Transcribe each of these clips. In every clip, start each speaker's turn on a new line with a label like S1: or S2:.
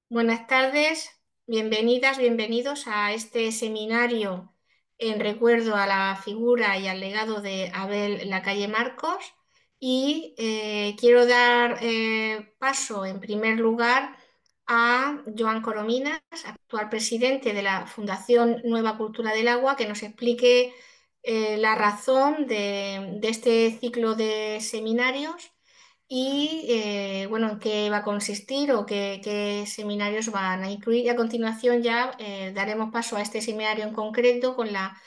S1: Buenas tardes, bienvenidas, bienvenidos a este seminario en recuerdo a la figura y al legado de Abel Lacalle Marcos. Quiero dar paso, en primer lugar, a Joan Corominas, actual presidente de la Fundación Nueva Cultura del Agua, que nos explique la razón de este ciclo de seminarios en qué va a consistir o qué seminarios van a incluir. Y a continuación ya daremos paso a este seminario en concreto con la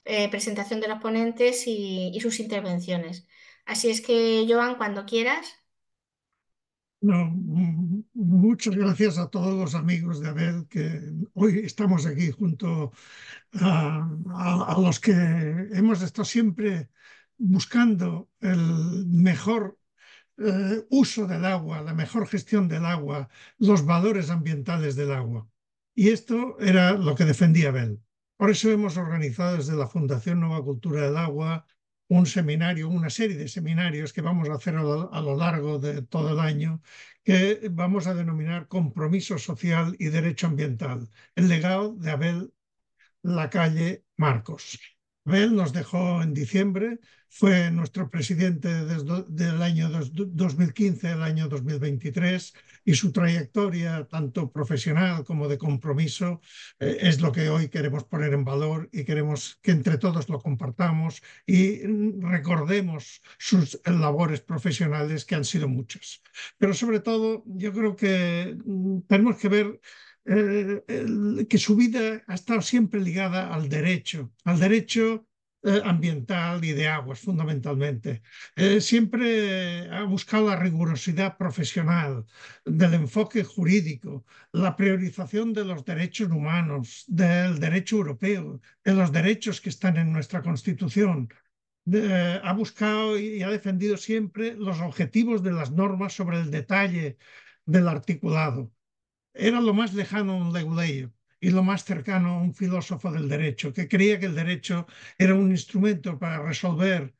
S1: presentación de los ponentes y sus intervenciones. Así es que, Joan, cuando quieras.
S2: No, muchas gracias a todos los amigos de Abel que hoy estamos aquí junto a los que hemos estado siempre buscando el mejor uso del agua, la mejor gestión del agua, los valores ambientales del agua. Y esto era lo que defendía Abel. Por eso hemos organizado desde la Fundación Nueva Cultura del Agua un seminario, una serie de seminarios que vamos a hacer a lo largo de todo el año, que vamos a denominar Compromiso Social y Derecho Ambiental, el legado de Abel Lacalle Marcos. Abel nos dejó en diciembre, fue nuestro presidente desde el año 2015 al año 2023 y su trayectoria, tanto profesional como de compromiso, es lo que hoy queremos poner en valor y queremos que entre todos lo compartamos y recordemos sus labores profesionales, que han sido muchas. Pero sobre todo, yo creo que tenemos que ver que su vida ha estado siempre ligada al derecho ambiental y de aguas fundamentalmente. Siempre ha buscado la rigurosidad profesional, del enfoque jurídico, la priorización de los derechos humanos, del derecho europeo, de los derechos que están en nuestra Constitución. Ha buscado y ha defendido siempre los objetivos de las normas sobre el detalle del articulado. Era lo más lejano a un leguleyo y lo más cercano a un filósofo del derecho, que creía que el derecho era un instrumento para resolver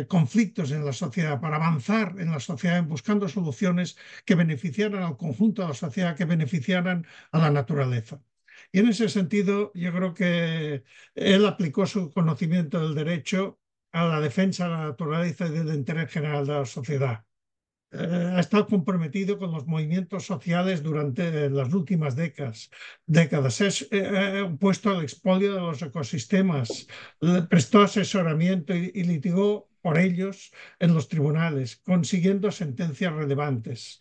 S2: conflictos en la sociedad, para avanzar en la sociedad buscando soluciones que beneficiaran al conjunto de la sociedad, que beneficiaran a la naturaleza. Y en ese sentido, yo creo que él aplicó su conocimiento del derecho a la defensa de la naturaleza y del interés general de la sociedad. Ha estado comprometido con los movimientos sociales durante las últimas décadas. Es opuesto al expolio de los ecosistemas, prestó asesoramiento y litigó por ellos en los tribunales, consiguiendo sentencias relevantes.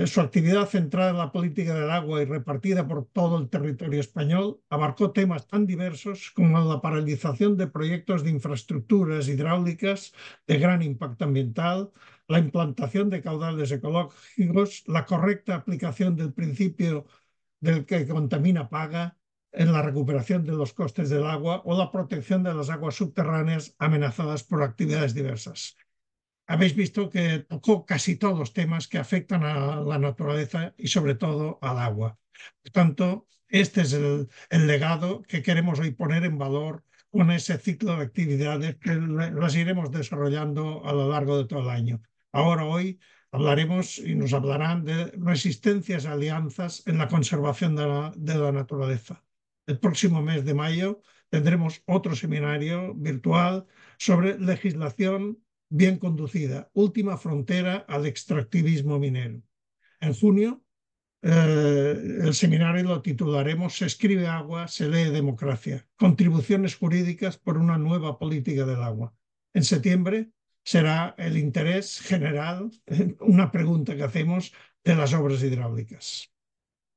S2: Su actividad centrada en la política del agua y repartida por todo el territorio español abarcó temas tan diversos como la paralización de proyectos de infraestructuras hidráulicas de gran impacto ambiental, la implantación de caudales ecológicos, la correcta aplicación del principio del que contamina paga en la recuperación de los costes del agua o la protección de las aguas subterráneas amenazadas por actividades diversas. Habéis visto que tocó casi todos los temas que afectan a la naturaleza y sobre todo al agua. Por tanto, este es el legado que queremos hoy poner en valor con ese ciclo de actividades que las iremos desarrollando a lo largo de todo el año. Ahora, hoy, hablaremos y nos hablarán de resistencias y alianzas en la conservación de la naturaleza. El próximo mes de mayo tendremos otro seminario virtual sobre legislación bien conducida, última frontera al extractivismo minero. En junio, el seminario lo titularemos Se escribe agua, se lee democracia, contribuciones jurídicas por una nueva política del agua. En septiembre será el interés general, una pregunta que hacemos, de las obras hidráulicas.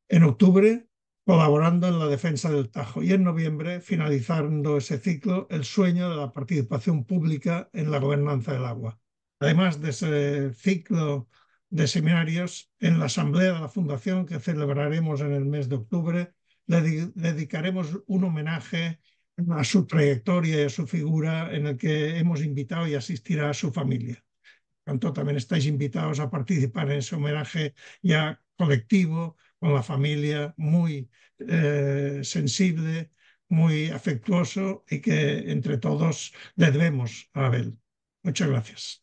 S2: En octubre, colaborando en la defensa del Tajo. Y en noviembre, finalizando ese ciclo, el sueño de la participación pública en la gobernanza del agua. Además de ese ciclo de seminarios, en la asamblea de la Fundación que celebraremos en el mes de octubre, le dedicaremos un homenaje a su trayectoria y a su figura, en el que hemos invitado y asistirá a su familia. Por tanto, también estáis invitados a participar en ese homenaje ya colectivo, con la familia, muy sensible, muy afectuoso y que entre todos le debemos a Abel. Muchas gracias.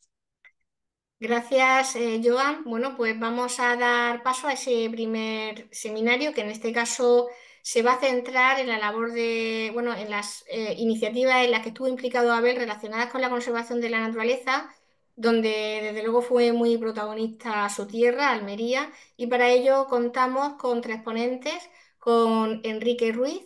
S1: Gracias, Joan. Bueno, pues vamos a dar paso a ese primer seminario que en este caso se va a centrar en la labor de, bueno, en las iniciativas en las que estuvo implicado Abel relacionadas con la conservación de la naturaleza, donde desde luego fue muy protagonista su tierra, Almería, y para ello contamos con tres ponentes, con Enrique Ruiz,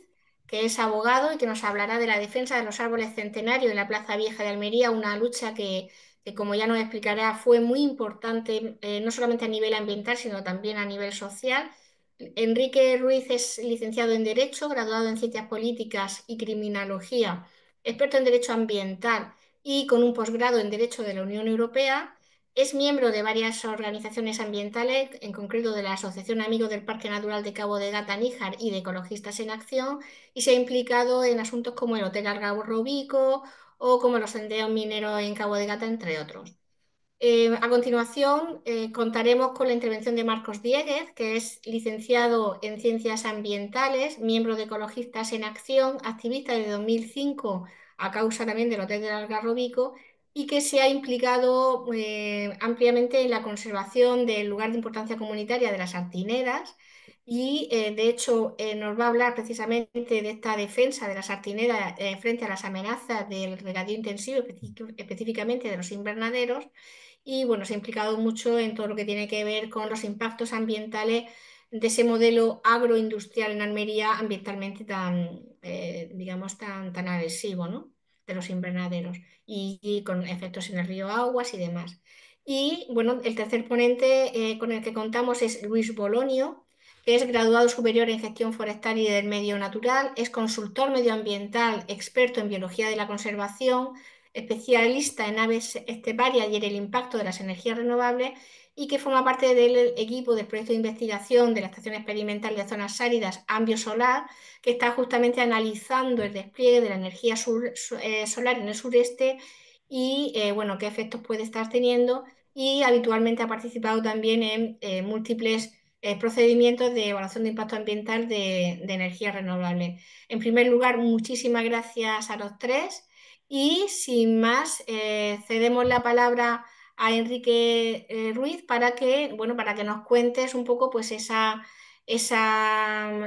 S1: que es abogado y que nos hablará de la defensa de los árboles centenarios en la Plaza Vieja de Almería, una lucha que como ya nos explicará, fue muy importante, no solamente a nivel ambiental, sino también a nivel social. Enrique Ruiz es licenciado en Derecho, graduado en Ciencias Políticas y Criminología, experto en Derecho Ambiental y con un posgrado en Derecho de la Unión Europea. Es miembro de varias organizaciones ambientales, en concreto de la Asociación Amigos del Parque Natural de Cabo de Gata-Níjar y de Ecologistas en Acción, y se ha implicado en asuntos como el Hotel Algarrobico o como los senderos mineros en Cabo de Gata, entre otros. A continuación, contaremos con la intervención de Marcos Dieguez, que es licenciado en Ciencias Ambientales, miembro de Ecologistas en Acción, activista desde 2005 a causa también del Hotel del Algarrobico y que se ha implicado ampliamente en la conservación del lugar de importancia comunitaria de las Artineras y, de hecho, nos va a hablar precisamente de esta defensa de las Artineras frente a las amenazas del regadío intensivo, específicamente de los invernaderos y bueno, se ha implicado mucho en todo lo que tiene que ver con los impactos ambientales de ese modelo agroindustrial en Almería ambientalmente tan, digamos, tan agresivo, ¿no? De los invernaderos y con efectos en el río Aguas y demás. Y bueno, el tercer ponente con el que contamos es Luis Bolonio, que es graduado superior en gestión forestal y del medio natural, es consultor medioambiental, experto en biología de la conservación, especialista en aves esteparias y en el impacto de las energías renovables y que forma parte del equipo del proyecto de investigación de la Estación Experimental de Zonas Áridas Ambio Solar, que está justamente analizando el despliegue de la energía solar en el sureste y bueno, qué efectos puede estar teniendo y habitualmente ha participado también en múltiples procedimientos de evaluación de impacto ambiental de energías renovables. En primer lugar, muchísimas gracias a los tres. Y sin más, cedemos la palabra a Enrique Ruiz para que, bueno, para que nos cuentes un poco pues esa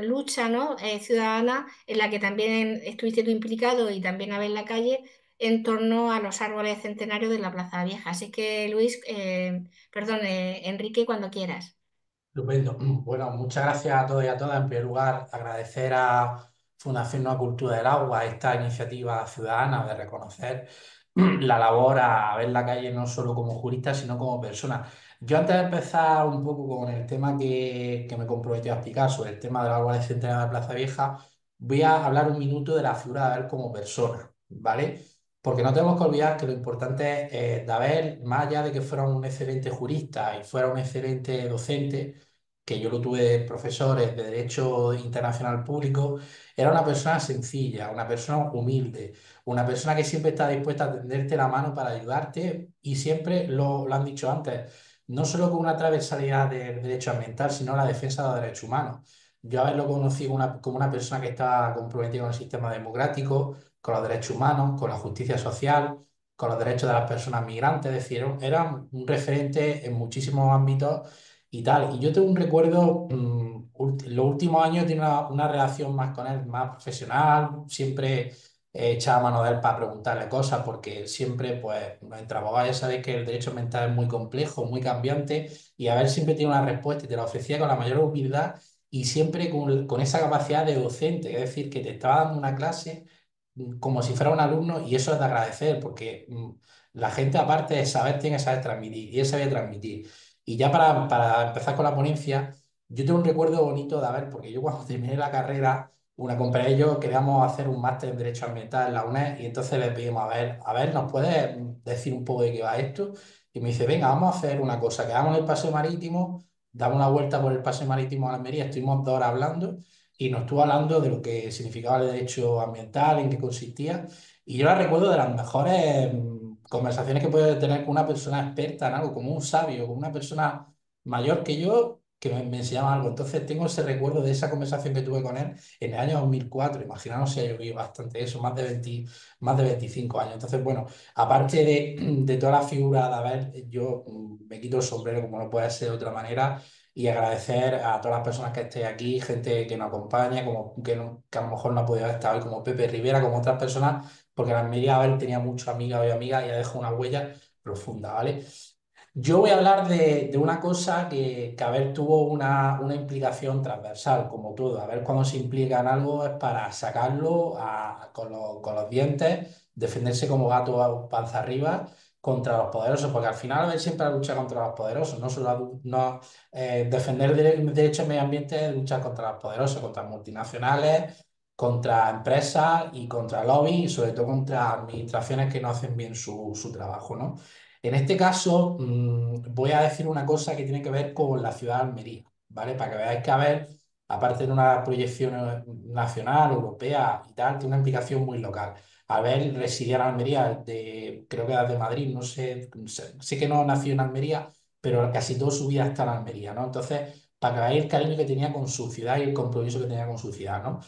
S1: lucha, ¿no? Ciudadana en la que también estuviste tú implicado y también a ver la calle en torno a los árboles centenarios de la Plaza Vieja. Así que Luis, perdón, Enrique, cuando quieras.
S3: Estupendo. Bueno, muchas gracias a todos y a todas. En primer lugar, agradecer a Fundación Nueva Cultura del Agua esta iniciativa ciudadana de reconocer la labor a ver la calle no solo como jurista, sino como persona. Yo antes de empezar un poco con el tema que me comprometí a explicar sobre el tema de los árboles centenarios de la Plaza Vieja, voy a hablar un minuto de la figura de Abel como persona, ¿vale? Porque no tenemos que olvidar que lo importante es de Abel, más allá de que fuera un excelente jurista y fuera un excelente docente, que yo lo tuve de profesores de Derecho Internacional Público, era una persona sencilla, una persona humilde, una persona que siempre está dispuesta a tenderte la mano para ayudarte y siempre lo han dicho antes, no solo con una transversalidad del derecho ambiental, sino la defensa de los derechos humanos. Yo a verlo conocí como una persona que está comprometida con el sistema democrático, con los derechos humanos, con la justicia social, con los derechos de las personas migrantes, es decir, era un referente en muchísimos ámbitos y tal. Y yo tengo un recuerdo, los últimos años tiene una relación más con él, más profesional, siempre he echado mano de él para preguntarle cosas, porque siempre, pues, entre abogados ya sabéis que el derecho mental es muy complejo, muy cambiante, y a ver, siempre tiene una respuesta y te la ofrecía con la mayor humildad y siempre con esa capacidad de docente, es decir, que te estaba dando una clase como si fuera un alumno y eso es de agradecer porque la gente aparte de saber tiene que saber transmitir y él sabía transmitir. Y ya para empezar con la ponencia, yo tengo un recuerdo bonito de haber, porque yo cuando terminé la carrera, una compañera y yo queríamos hacer un máster en Derecho Ambiental en la UNED y entonces le pedimos, a ver, ¿nos puedes decir un poco de qué va esto? Y me dice, venga, vamos a hacer una cosa, quedamos en el paseo marítimo, damos una vuelta por el paseo marítimo a Almería, estuvimos 2 horas hablando y nos estuvo hablando de lo que significaba el derecho ambiental, en qué consistía. Y yo la recuerdo de las mejores conversaciones que puede tener con una persona experta en algo, como un sabio, como una persona mayor que yo, que me enseñaba algo. Entonces tengo ese recuerdo de esa conversación que tuve con él en el año 2004. Imaginaos si ha llovido bastante eso, más de 25 años. Entonces, bueno, aparte de toda la figura de Abel, yo me quito el sombrero como no puede ser de otra manera y agradecer a todas las personas que estéis aquí, gente que nos acompaña, como que a lo mejor no ha podido estar hoy, como Pepe Rivera, como otras personas, porque en Almería Abel tenía muchos amigos y amigas y ha dejado una huella profunda, ¿vale? Yo voy a hablar de una cosa que Abel tuvo una implicación transversal, como todo. A ver, cuando se implica en algo es para sacarlo con los dientes, defenderse como gato panza arriba contra los poderosos, porque al final Abel siempre lucha contra los poderosos, no solo no, defender derechos del medio ambiente es luchar contra los poderosos, contra multinacionales, contra empresas y contra lobbies y sobre todo contra administraciones que no hacen bien su trabajo, ¿no? En este caso, voy a decir una cosa que tiene que ver con la ciudad de Almería, ¿vale? Para que veáis que, a ver, aparte de una proyección nacional, europea y tal, tiene una implicación muy local. Abel residía en Almería, creo que era de Madrid, no sé, sé que no nació en Almería, pero casi toda su vida está en Almería, ¿no? Entonces, para que veáis el cariño que tenía con su ciudad y el compromiso que tenía con su ciudad, ¿no?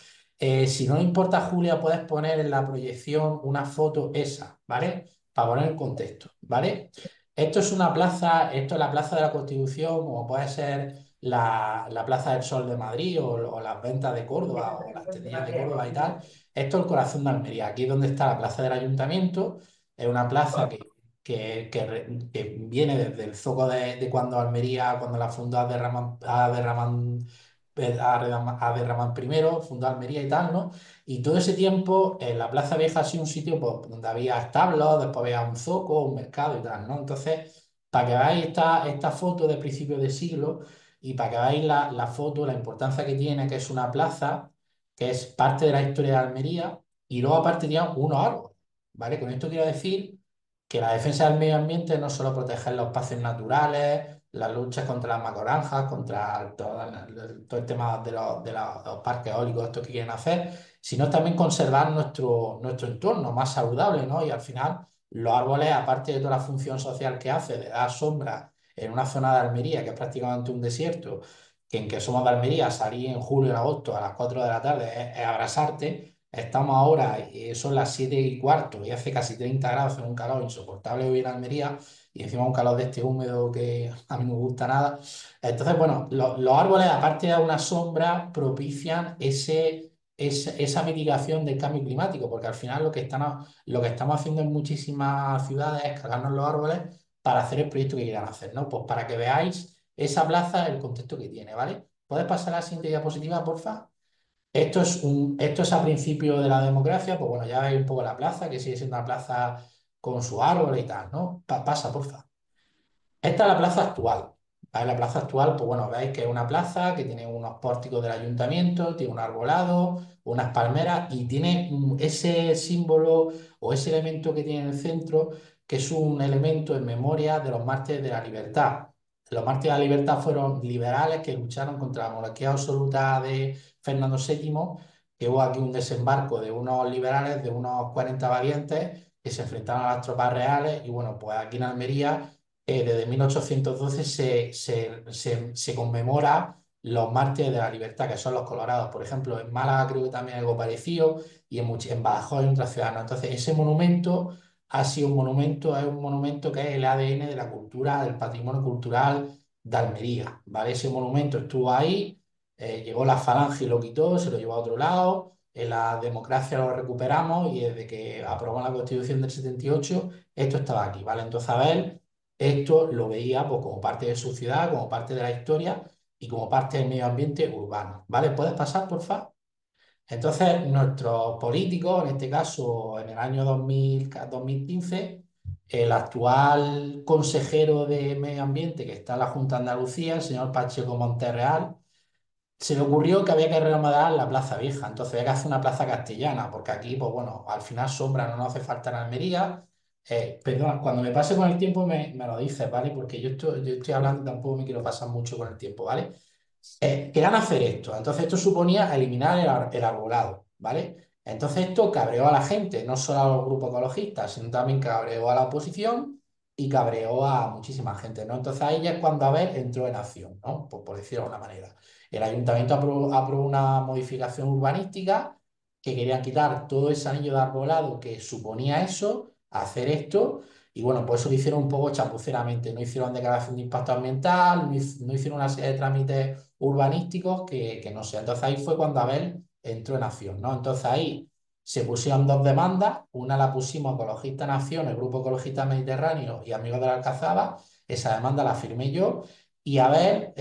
S3: Si no le importa, Julia, puedes poner en la proyección una foto esa, ¿vale? Para poner el contexto, ¿vale? Esto es una plaza, esto es la Plaza de la Constitución, como puede ser la Plaza del Sol de Madrid o las Ventas de Córdoba o las Tendillas de Córdoba y tal. Esto es el corazón de Almería, aquí es donde está la Plaza del Ayuntamiento, es una plaza que viene desde el zoco de cuando Almería, cuando la fundó Abderramán I, fundó Almería y tal, ¿no? Y todo ese tiempo la Plaza Vieja ha sido un sitio pues, donde había establos, después había un zoco, un mercado y tal, ¿no? Entonces, para que veáis esta foto de principios de siglo y para que veáis la foto, la importancia que tiene, que es una plaza, que es parte de la historia de Almería, y luego aparte tiene unos árboles, ¿vale? Con esto quiero decir que la defensa del medio ambiente no solo proteger los espacios naturales, las luchas contra las macroranjas, contra todo el tema de los parques eólicos, estos que quieren hacer, sino también conservar nuestro entorno más saludable, ¿no? Y al final, los árboles, aparte de toda la función social que hace, de dar sombra en una zona de Almería, que es prácticamente un desierto, que en que somos de Almería, salir en julio y en agosto a las 4 de la tarde es abrasarte. Estamos ahora, son las 7:15 y hace casi 30 grados, hace un calor insoportable hoy en Almería y encima un calor de este húmedo que a mí no me gusta nada. Entonces, bueno, los árboles, aparte de dar una sombra, propician esa mitigación del cambio climático, porque al final lo que estamos haciendo en muchísimas ciudades es cargarnos los árboles para hacer el proyecto que quieran hacer, ¿no? Pues para que veáis esa plaza, el contexto que tiene, ¿vale? ¿Puedes pasar a la siguiente diapositiva, porfa? Esto es a principio de la democracia, pues bueno, ya veis un poco la plaza, que sigue siendo una plaza con su árbol y tal, ¿no? Pasa, porfa. Esta es la plaza actual. ¿Vale? La plaza actual, pues bueno, veis que es una plaza que tiene unos pórticos del ayuntamiento, tiene un arbolado, unas palmeras y tiene ese símbolo o ese elemento que tiene en el centro, que es un elemento en memoria de los mártires de la libertad. Los mártires de la libertad fueron liberales que lucharon contra la monarquía absoluta de Fernando VII, que hubo aquí un desembarco de unos liberales, de unos 40 valientes que se enfrentaron a las tropas reales y bueno, pues aquí en Almería desde 1812 se conmemora los mártires de la libertad, que son los colorados. Por ejemplo, en Málaga creo que también hay algo parecido y en Badajoz hay otras ciudades, ¿no? Entonces, ese monumento ha sido un monumento, es un monumento que es el ADN de la cultura, del patrimonio cultural de Almería, ¿vale? Ese monumento estuvo ahí, llegó la Falange y lo quitó, se lo llevó a otro lado, en la democracia lo recuperamos y desde que aprobó la Constitución del 78, esto estaba aquí, ¿vale? Entonces, a ver, esto lo veía pues, como parte de su ciudad, como parte de la historia y como parte del medio ambiente urbano. ¿Vale? ¿Puedes pasar, por favor? Entonces, nuestros políticos, en este caso, en el año 2015, el actual consejero de Medio Ambiente que está en la Junta de Andalucía, el señor Pacheco Monterreal, se le ocurrió que había que remodelar la Plaza Vieja, entonces había que hacer una plaza castellana, porque aquí, pues bueno, al final sombra no nos hace falta en Almería. Perdón, cuando me pase con el tiempo me lo dices, ¿vale? Porque yo estoy hablando y tampoco me quiero pasar mucho con el tiempo, ¿vale? Querían hacer esto, entonces esto suponía eliminar el arbolado, ¿vale? Entonces esto cabreó a la gente, no solo a los grupos ecologistas, sino también cabreó a la oposición y cabreó a muchísima gente, ¿no? Entonces ahí ya es cuando Abel entró en acción, ¿no? Por decirlo de alguna manera. El ayuntamiento aprobó una modificación urbanística que querían quitar todo ese anillo de arbolado que suponía eso, hacer esto, y bueno, pues eso lo hicieron un poco chapuceramente, no hicieron declaración de impacto ambiental, no hicieron una serie de trámites urbanísticos que no sé. Entonces ahí fue cuando Abel entró en acción, ¿no? Entonces ahí se pusieron dos demandas, una la pusimos Ecologista Nación, el Grupo Ecologista Mediterráneo y Amigos de la Alcazaba, esa demanda la firmé yo, y Abel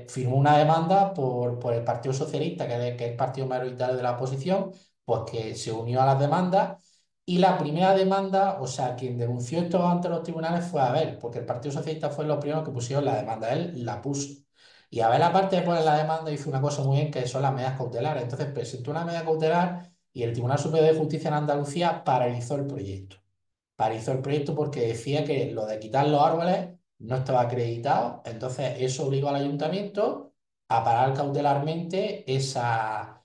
S3: firmó una demanda por el Partido Socialista, que es el partido mayoritario de la oposición, pues que se unió a las demandas, y la primera demanda, o sea, quien denunció esto ante los tribunales fue Abel, porque el Partido Socialista fue los primeros que pusieron la demanda, él la puso. Y Abel, aparte de poner la demanda, hizo una cosa muy bien, que son las medidas cautelares. Entonces presentó una medida cautelar y el Tribunal Superior de Justicia en Andalucía paralizó el proyecto. Paralizó el proyecto porque decía que lo de quitar los árboles no estaba acreditado, entonces eso obligó al ayuntamiento a parar cautelarmente esa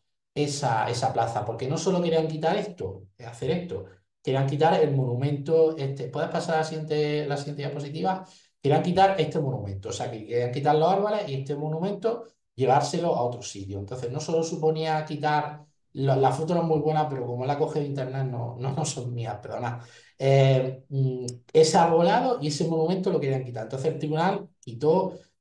S3: plaza, porque no solo querían quitar esto, hacer esto, querían quitar el monumento, este, ¿puedes pasar a la siguiente diapositiva? Querían quitar este monumento, o sea, que querían quitar los árboles y este monumento llevárselo a otro sitio. Entonces no solo suponía quitar, la foto no es muy buena, pero como la coge de internet no son mías, perdona. Ese arbolado y ese monumento lo querían quitar. Entonces el tribunal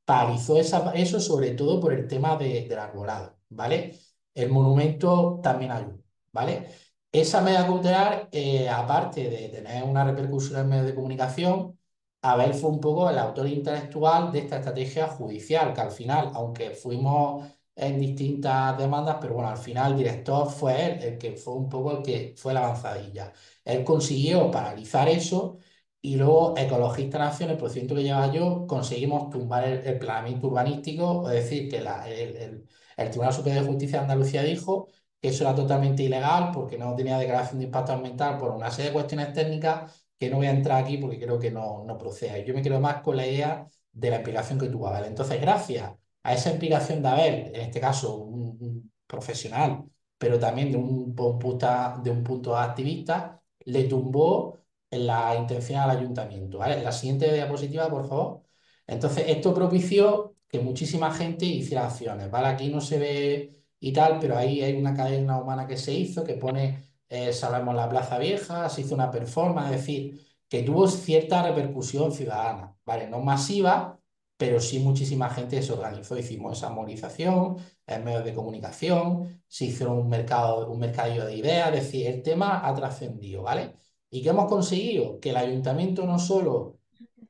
S3: paralizó eso sobre todo por el tema del arbolado, ¿vale? El monumento también ayuda, ¿vale? Esa medida cautelar, aparte de tener una repercusión en medios de comunicación, Abel fue un poco el autor intelectual de esta estrategia judicial, que al final, aunque fuimos en distintas demandas, pero bueno, al final el director fue él, el que fue un poco el que fue la avanzadilla. Él consiguió paralizar eso y luego Ecologista Nación, el procedimiento que llevaba yo, conseguimos tumbar el planeamiento urbanístico, es decir, que el Tribunal Superior de Justicia de Andalucía dijo que eso era totalmente ilegal porque no tenía declaración de impacto ambiental por una serie de cuestiones técnicas que no voy a entrar aquí porque creo que no procede. Yo me quedo más con la idea de la explicación que tuvo Abel. Entonces, gracias a esa explicación de Abel, en este caso un profesional, pero también de un punto activista, le tumbó la intención al ayuntamiento. ¿Vale? La siguiente diapositiva, por favor. Entonces, esto propició que muchísima gente hiciera acciones, ¿vale? Aquí no se ve y tal, pero ahí hay una cadena humana que se hizo, que pone, sabemos, la Plaza Vieja, se hizo una performance, es decir, que tuvo cierta repercusión ciudadana, ¿vale? No masiva, pero sí muchísima gente se organizó, hicimos esa movilización en medios de comunicación, se hizo un mercadillo de ideas, es decir, el tema ha trascendido, ¿vale? ¿Y qué hemos conseguido? Que el ayuntamiento no solo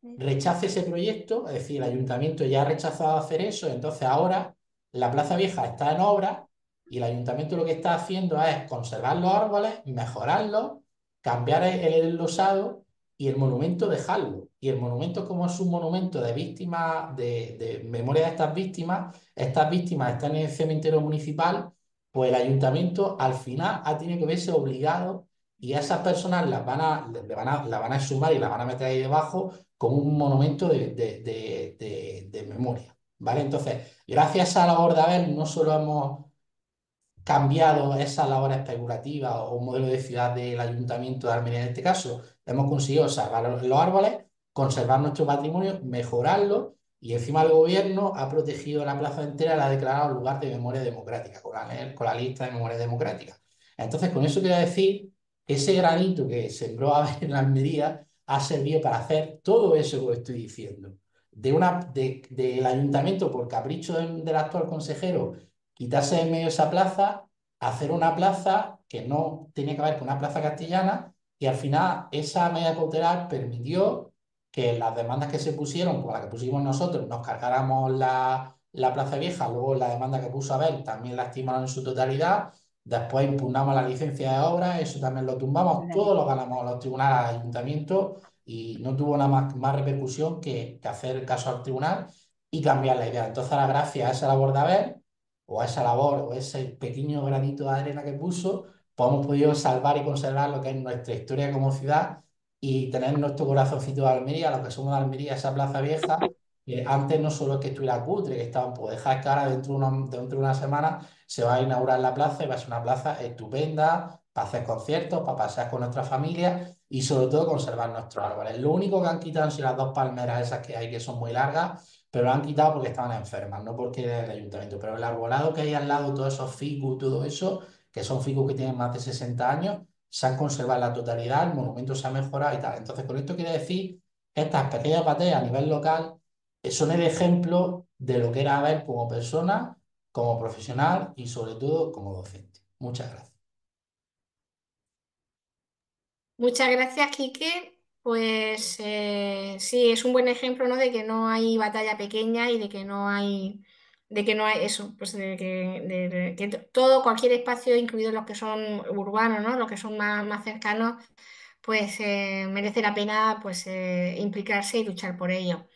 S3: rechace ese proyecto, es decir, el ayuntamiento ya ha rechazado hacer eso, entonces ahora la Plaza Vieja está en obra y el ayuntamiento lo que está haciendo es conservar los árboles, mejorarlos, cambiar el enlosado y el monumento dejarlo. Y el monumento, como es un monumento de víctimas, de memoria de estas víctimas están en el cementerio municipal, pues el ayuntamiento al final ha tenido que verse obligado y a esas personas la van a exhumar y la van a meter ahí debajo como un monumento de memoria, ¿vale? Entonces, gracias a la labor de Abel, no solo hemos cambiado esa labor especulativa o un modelo de ciudad del Ayuntamiento de Almería en este caso, hemos conseguido salvar los árboles, conservar nuestro patrimonio, mejorarlo y encima el gobierno ha protegido la plaza entera, la ha declarado lugar de memoria democrática, con la lista de memoria democrática. Entonces, con eso quiero decir que ese granito que sembró Abel en Almería ha servido para hacer todo eso que os estoy diciendo. Del ayuntamiento, por capricho del actual consejero, quitarse de en medio esa plaza, hacer una plaza que no tenía que ver con una plaza castellana, y al final esa medida cautelar permitió que las demandas que se pusieron, como la que pusimos nosotros, nos cargáramos la Plaza Vieja, luego la demanda que puso Abel también la estimaron en su totalidad, después impugnamos la licencia de obra, eso también lo tumbamos, todo lo ganamos a los tribunales, al ayuntamiento, y no tuvo nada más repercusión que hacer caso al tribunal y cambiar la idea. Entonces, ahora, gracias a esa labor de Abel, o a esa labor, o ese pequeño granito de arena que puso, pues hemos podido salvar y conservar lo que es nuestra historia como ciudad y tener nuestro corazoncito de Almería, lo que somos de Almería, esa plaza vieja, que antes no solo es que estuviera cutre, que estaba, pues dejar que ahora dentro de una semana se va a inaugurar la plaza y va a ser una plaza estupenda, para hacer conciertos, para pasear con nuestra familia y sobre todo conservar nuestros árboles. Lo único que han quitado han sido las dos palmeras esas que hay que son muy largas, pero lo han quitado porque estaban enfermas, no porque era del ayuntamiento. Pero el arbolado que hay al lado, todos esos ficus, todo eso, que son ficus que tienen más de 60 años, se han conservado en la totalidad, el monumento se ha mejorado y tal. Entonces, con esto quiere decir, estas pequeñas batallas a nivel local son el ejemplo de lo que era Abel como persona, como profesional y sobre todo como docente. Muchas gracias.
S1: Muchas gracias, Quique. Pues sí, es un buen ejemplo, ¿no? De que no hay batalla pequeña y de que no hay eso, pues de que todo, cualquier espacio, incluidos los que son urbanos, ¿no? Los que son más cercanos, pues merece la pena pues implicarse y luchar por ello.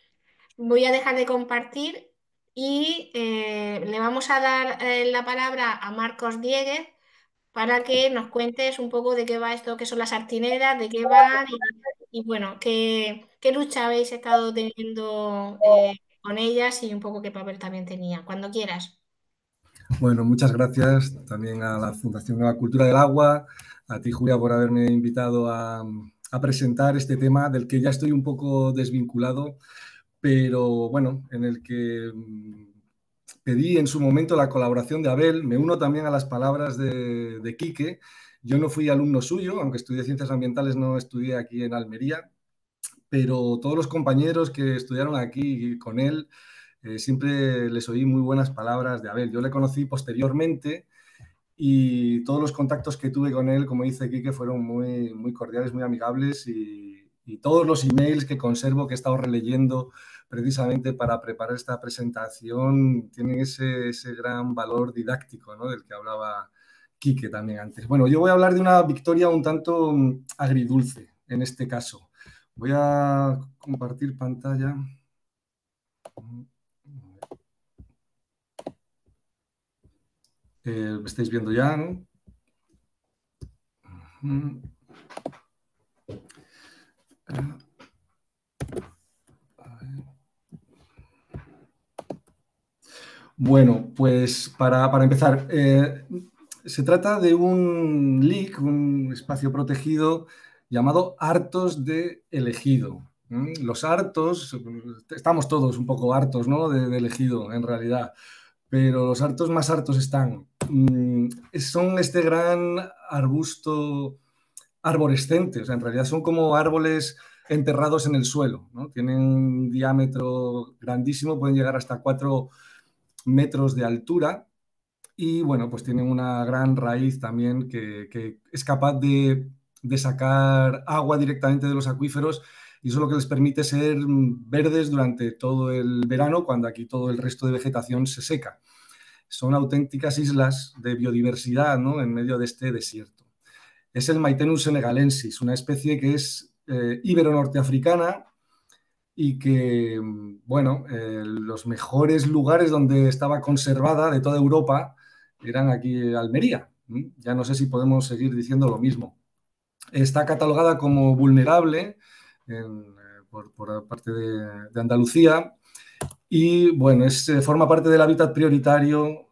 S1: Voy a dejar de compartir y le vamos a dar la palabra a Marcos Dieguez para que nos cuentes un poco de qué va esto, qué son las artineras, de qué van y bueno, qué lucha habéis estado teniendo con ellas y un poco qué papel también tenía. Cuando quieras.
S4: Bueno, muchas gracias también a la Fundación Nueva Cultura del Agua, a ti, Julia, por haberme invitado a presentar este tema del que ya estoy un poco desvinculado, pero bueno, en el que pedí en su momento la colaboración de Abel. Me uno también a las palabras de Quique. Yo no fui alumno suyo, aunque estudié ciencias ambientales, no estudié aquí en Almería, pero todos los compañeros que estudiaron aquí con él, siempre les oí muy buenas palabras de Abel. Yo le conocí posteriormente y todos los contactos que tuve con él, como dice Quique, fueron muy cordiales, muy amigables y todos los emails que conservo, que he estado releyendo precisamente para preparar esta presentación, tienen ese gran valor didáctico, ¿no? Del que hablaba Quique también antes. Bueno, yo voy a hablar de una victoria un tanto agridulce en este caso. Voy a compartir pantalla. Me estáis viendo ya, ¿no? Bueno, pues para empezar, se trata de un LIC, un espacio protegido llamado Hartos de El Ejido. Los hartos, estamos todos un poco hartos, ¿no? del Ejido, en realidad, pero los hartos más hartos están. Son este gran arbusto arborescente, o sea, en realidad son como árboles enterrados en el suelo, ¿no? Tienen un diámetro grandísimo, pueden llegar hasta 4 metros de altura y, bueno, pues tienen una gran raíz también que es capaz de sacar agua directamente de los acuíferos y eso es lo que les permite ser verdes durante todo el verano, cuando aquí todo el resto de vegetación se seca. Son auténticas islas de biodiversidad, ¿no? En medio de este desierto. Es el Maitenus senegalensis, una especie que es ibero-norteafricana y que, bueno, los mejores lugares donde estaba conservada de toda Europa eran aquí Almería. Ya no sé si podemos seguir diciendo lo mismo. Está catalogada como vulnerable por parte de Andalucía y, bueno, forma parte del hábitat prioritario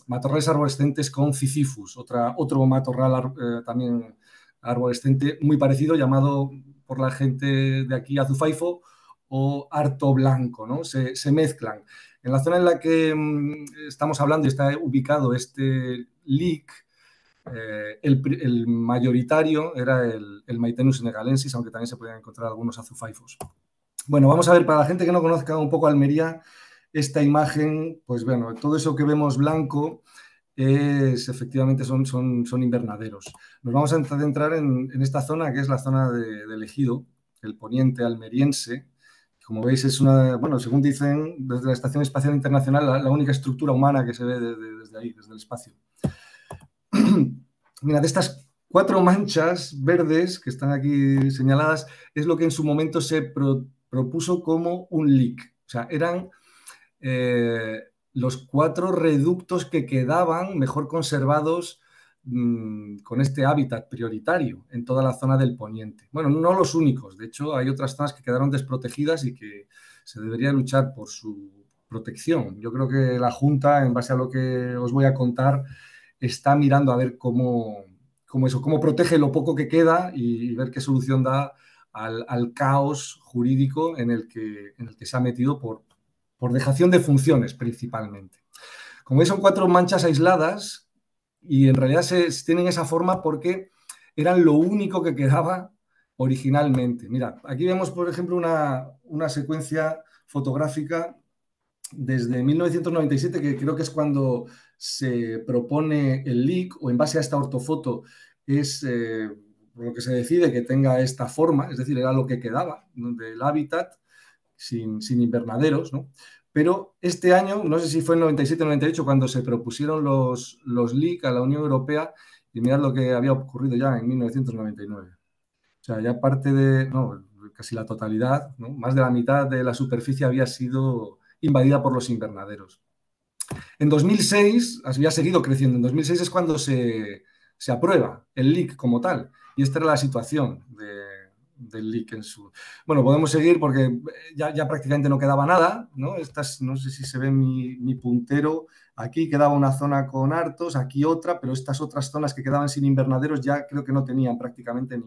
S4: matorrales arborescentes con Cicifus, otro matorral también arborescente muy parecido, llamado por la gente de aquí azufaifo o harto blanco, ¿no? Se mezclan. En la zona en la que estamos hablando y está ubicado este LIC, el mayoritario era el Maitenus senegalensis, aunque también se podían encontrar algunos azufaifos. Bueno, vamos a ver, para la gente que no conozca un poco Almería, esta imagen, pues bueno, todo eso que vemos blanco efectivamente son invernaderos. Nos vamos a centrar en esta zona, que es la zona del Ejido, el poniente almeriense. Como veis, es una, bueno, según dicen desde la Estación Espacial Internacional, la única estructura humana que se ve desde ahí, desde el espacio. Mira, de estas 4 manchas verdes que están aquí señaladas, es lo que en su momento se propuso como un LIC. O sea, eran los 4 reductos que quedaban mejor conservados con este hábitat prioritario en toda la zona del poniente. Bueno, no los únicos, de hecho hay otras zonas que quedaron desprotegidas y que se debería luchar por su protección. Yo creo que la Junta, en base a lo que os voy a contar, está mirando a ver cómo cómo protege lo poco que queda y ver qué solución da al caos jurídico en el que se ha metido por dejación de funciones principalmente. Como veis, son 4 manchas aisladas y en realidad tienen esa forma porque eran lo único que quedaba originalmente. Mirad, aquí vemos, por ejemplo, una secuencia fotográfica desde 1997, que creo que es cuando se propone el LIC, o en base a esta ortofoto es por lo que se decide que tenga esta forma, es decir, era lo que quedaba, ¿no?, del hábitat sin invernaderos, ¿no? Pero este año, no sé si fue en 97 o 98, cuando se propusieron los LIC a la Unión Europea, y mirad lo que había ocurrido ya en 1999. O sea, ya parte de, no, casi la totalidad, ¿no?, más de la mitad de la superficie había sido invadida por los invernaderos. En 2006 había seguido creciendo. En 2006 es cuando se aprueba el LIC como tal. Y esta era la situación del LIC en su... Bueno, podemos seguir porque ya prácticamente no quedaba nada, ¿no? No sé si se ve mi puntero. Aquí quedaba una zona con hartos, aquí otra, pero estas otras zonas que quedaban sin invernaderos ya creo que no tenían prácticamente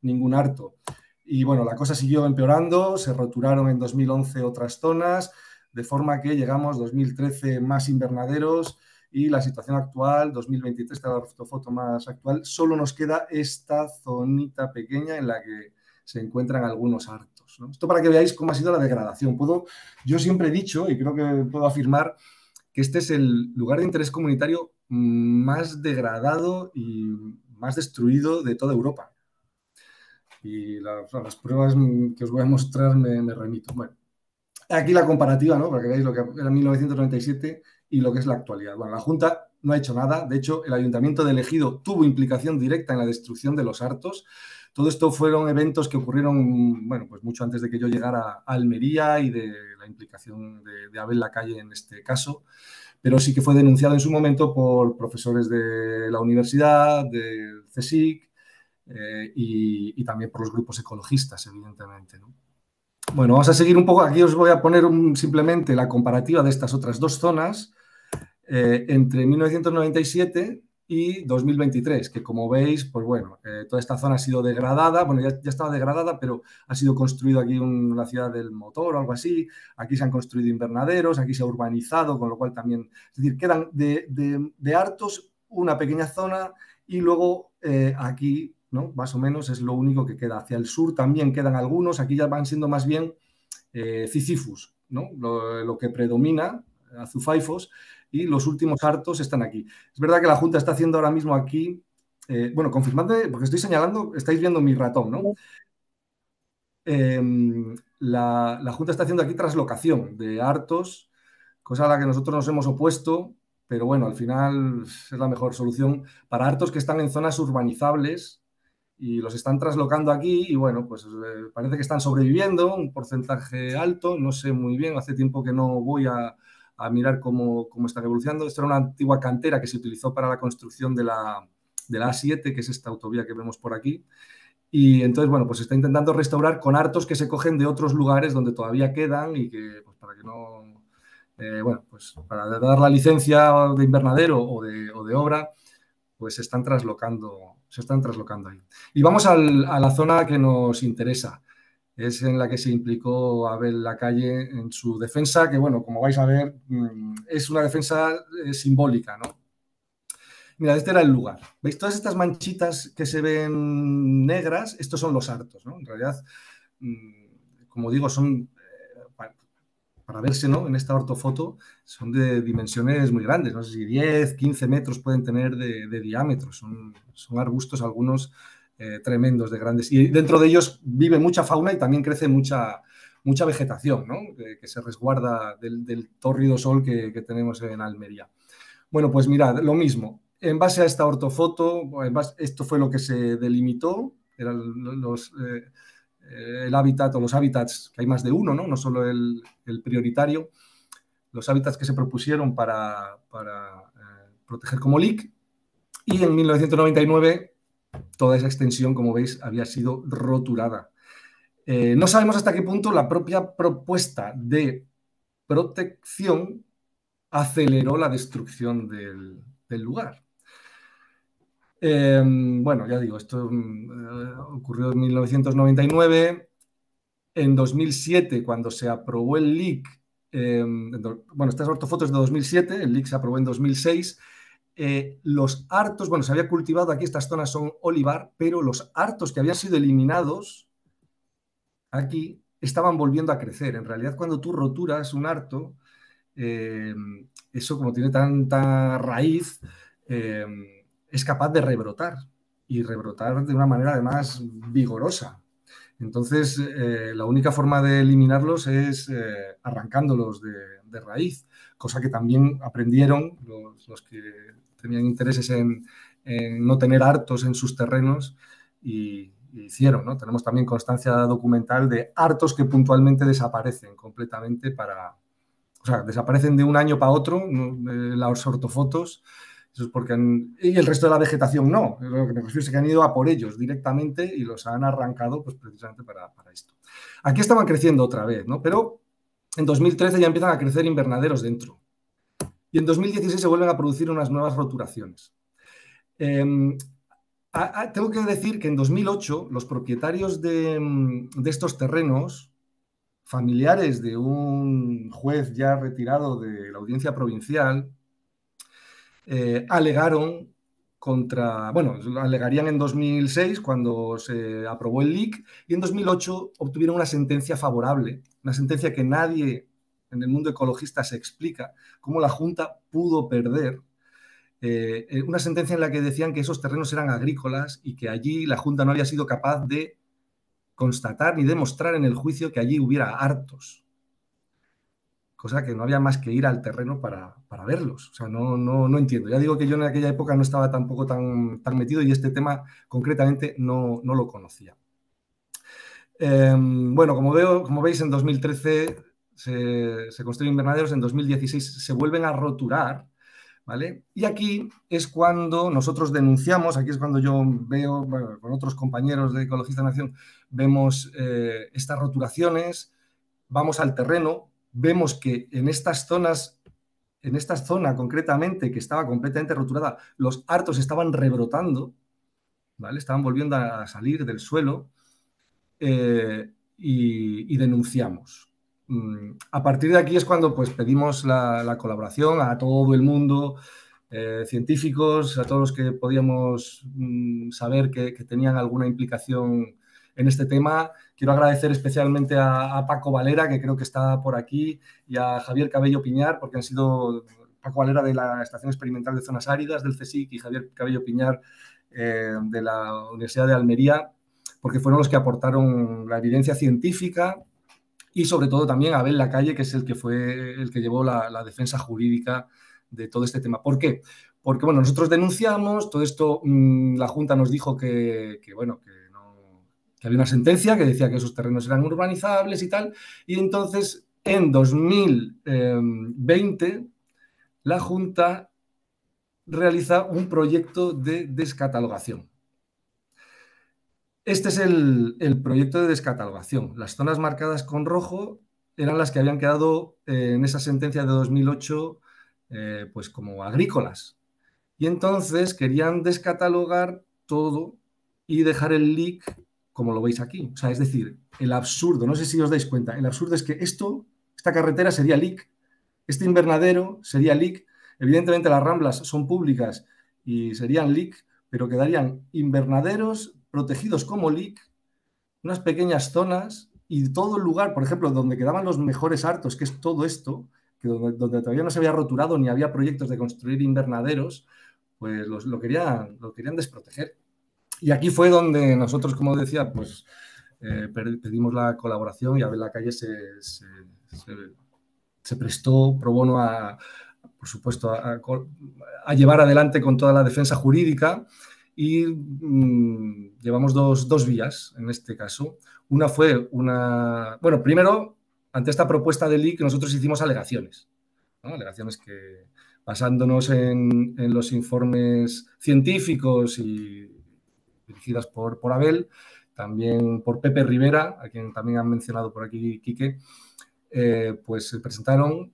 S4: ningún harto. Y bueno, la cosa siguió empeorando, se roturaron en 2011 otras zonas, de forma que llegamos 2013 más invernaderos y la situación actual, 2023, esta es la foto más actual, solo nos queda esta zonita pequeña en la que se encuentran algunos hartos, ¿no? Esto para que veáis cómo ha sido la degradación. Yo siempre he dicho, y creo que puedo afirmar, que este es el lugar de interés comunitario más degradado y más destruido de toda Europa. Y las pruebas que os voy a mostrar me remito. Bueno, aquí la comparativa, ¿no?, para que veáis lo que era 1997 y lo que es la actualidad. Bueno, la Junta no ha hecho nada. De hecho, el Ayuntamiento de Ejido tuvo implicación directa en la destrucción de los hartos. Todo esto fueron eventos que ocurrieron, bueno, pues mucho antes de que yo llegara a Almería y de la implicación de Abel Lacalle en este caso, pero sí que fue denunciado en su momento por profesores de la universidad, del CSIC, y también por los grupos ecologistas, evidentemente, ¿no? Bueno, vamos a seguir un poco. Aquí os voy a poner simplemente la comparativa de estas otras 2 zonas entre 1997 y 2023, que como veis, pues bueno, toda esta zona ha sido degradada. Bueno, ya estaba degradada, pero ha sido construido aquí la ciudad del motor o algo así. Aquí se han construido invernaderos, aquí se ha urbanizado, con lo cual también, es decir, quedan de hartos una pequeña zona y luego aquí, ¿no?, más o menos es lo único que queda. Hacia el sur también quedan algunos, aquí ya van siendo más bien Cicifus, ¿no?, lo que predomina, azufaifos, y los últimos hartos están aquí. Es verdad que la Junta está haciendo ahora mismo aquí, bueno, confirmando, porque estoy señalando, estáis viendo mi ratón, ¿no? La Junta está haciendo aquí traslocación de hartos, cosa a la que nosotros nos hemos opuesto, pero bueno, al final es la mejor solución para hartos que están en zonas urbanizables y los están traslocando aquí y bueno, pues parece que están sobreviviendo, un porcentaje alto, no sé muy bien, hace tiempo que no voy a mirar cómo está evolucionando. Esto era una antigua cantera que se utilizó para la construcción de la A7, que es esta autovía que vemos por aquí. Y entonces, bueno, pues se está intentando restaurar con hartos que se cogen de otros lugares donde todavía quedan y que, pues para que no, bueno, pues para dar la licencia de invernadero o de obra, pues se están traslocando ahí. Y vamos a la zona que nos interesa. Es en la que se implicó Abel Lacalle en su defensa, que, bueno, como vais a ver, es una defensa simbólica, ¿no? Mira, este era el lugar. ¿Veis todas estas manchitas que se ven negras? Estos son los hartos, ¿no? En realidad, como digo, son, para verse, ¿no?, en esta ortofoto, son de dimensiones muy grandes. No sé si 10, 15 metros pueden tener de diámetro. Son arbustos, algunos tremendos, de grandes. Y dentro de ellos vive mucha fauna y también crece mucha vegetación, ¿no?, que se resguarda del tórrido sol que tenemos en Almería. Bueno, pues mirad, lo mismo. En base a esta ortofoto, esto fue lo que se delimitó, eran el hábitat o los hábitats, que hay más de uno, ¿no?, no solo el prioritario, los hábitats que se propusieron para proteger como LIC, y en 1999 toda esa extensión, como veis, había sido roturada. No sabemos hasta qué punto la propia propuesta de protección aceleró la destrucción del lugar. Bueno, ya digo, esto ocurrió en 1999. En 2007, cuando se aprobó el LIC, bueno, estas ortofotos de 2007, el LIC se aprobó en 2006. Los hartos, bueno, se había cultivado aquí, estas zonas son olivar, pero los hartos que habían sido eliminados aquí estaban volviendo a crecer. En realidad, cuando tú roturas un harto, eh, eso como tiene tanta raíz, eh, es capaz de rebrotar y rebrotar de una manera además vigorosa. Entonces, la única forma de eliminarlos es arrancándolos de raíz, cosa que también aprendieron los que tenían intereses en no tener hartos en sus terrenos y hicieron, ¿no? Tenemos también constancia documental de hartos que puntualmente desaparecen completamente o sea, desaparecen de un año para otro, ¿no? Las ortofotos. Eso es porque y el resto de la vegetación no. Lo que me refiero es que han ido a por ellos directamente y los han arrancado pues, precisamente para esto. Aquí estaban creciendo otra vez, ¿no? Pero en 2013 ya empiezan a crecer invernaderos dentro. Y en 2016 se vuelven a producir unas nuevas roturaciones. Tengo que decir que en 2008 los propietarios de estos terrenos, familiares de un juez ya retirado de la audiencia provincial, alegaron contra, bueno, alegarían en 2006 cuando se aprobó el LIC y en 2008 obtuvieron una sentencia favorable, una sentencia que nadie en el mundo ecologista se explica cómo la Junta pudo perder, una sentencia en la que decían que esos terrenos eran agrícolas y que allí la Junta no había sido capaz de constatar ni demostrar en el juicio que allí hubiera hartos, cosa que no había más que ir al terreno para verlos. O sea, no entiendo. Ya digo que yo en aquella época no estaba tampoco tan metido y este tema concretamente no lo conocía. Bueno, como veis, en 2013 se construyen invernaderos, en 2016 se vuelven a roturar, ¿vale? Y aquí es cuando nosotros denunciamos, aquí es cuando yo veo, bueno, con otros compañeros de Ecologistas en Acción, vemos estas roturaciones, vamos al terreno, vemos que en estas zonas, en esta zona concretamente que estaba completamente roturada, los hartos estaban rebrotando, ¿vale? Estaban volviendo a salir del suelo y denunciamos. A partir de aquí es cuando pues, pedimos la colaboración a todo el mundo, científicos, a todos los que podíamos saber que tenían alguna implicación en este tema. Quiero agradecer especialmente a Paco Valera, que creo que está por aquí, y a Javier Cabello Piñar, porque han sido Paco Valera de la Estación Experimental de Zonas Áridas del CSIC y Javier Cabello Piñar de la Universidad de Almería, porque fueron los que aportaron la evidencia científica y sobre todo también Abel Lacalle, que es el que fue el que llevó la defensa jurídica de todo este tema. ¿Por qué? Porque, bueno, nosotros denunciamos, todo esto, la Junta nos dijo bueno, que había una sentencia que decía que esos terrenos eran urbanizables y tal, y entonces en 2020 la Junta realiza un proyecto de descatalogación. Este es el proyecto de descatalogación. Las zonas marcadas con rojo eran las que habían quedado en esa sentencia de 2008 pues como agrícolas. Y entonces querían descatalogar todo y dejar el LIC como lo veis aquí. O sea, es decir, el absurdo, no sé si os dais cuenta, el absurdo es que esta carretera sería LIC, este invernadero sería LIC. Evidentemente las ramblas son públicas y serían LIC, pero quedarían invernaderos protegidos como LIC, unas pequeñas zonas y todo el lugar, por ejemplo, donde quedaban los mejores hartos, que es todo esto, que donde todavía no se había roturado ni había proyectos de construir invernaderos, pues lo querían desproteger. Y aquí fue donde nosotros, como decía, pues pedimos la colaboración y Abel Lacalle se prestó pro bono por supuesto, a llevar adelante con toda la defensa jurídica y llevamos dos vías en este caso. Una fue bueno, primero, ante esta propuesta de LIC, nosotros hicimos alegaciones, ¿no? Alegaciones que, basándonos en los informes científicos y dirigidas por Abel, también por Pepe Rivera, a quien también han mencionado por aquí Quique, pues se presentaron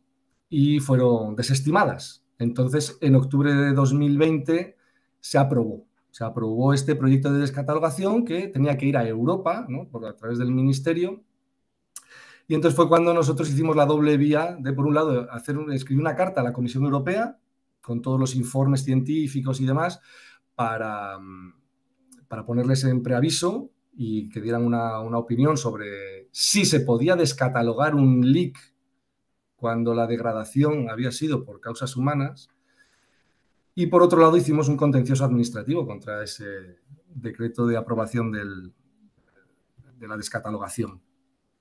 S4: y fueron desestimadas. Entonces, en octubre de 2020 se aprobó Se aprobó este proyecto de descatalogación que tenía que ir a Europa, ¿no? A través del ministerio. Y entonces fue cuando nosotros hicimos la doble vía de, por un lado, escribir una carta a la Comisión Europea con todos los informes científicos y demás para ponerles en preaviso y que dieran una opinión sobre si se podía descatalogar un leak cuando la degradación había sido por causas humanas. Y por otro lado hicimos un contencioso administrativo contra ese decreto de aprobación de la descatalogación.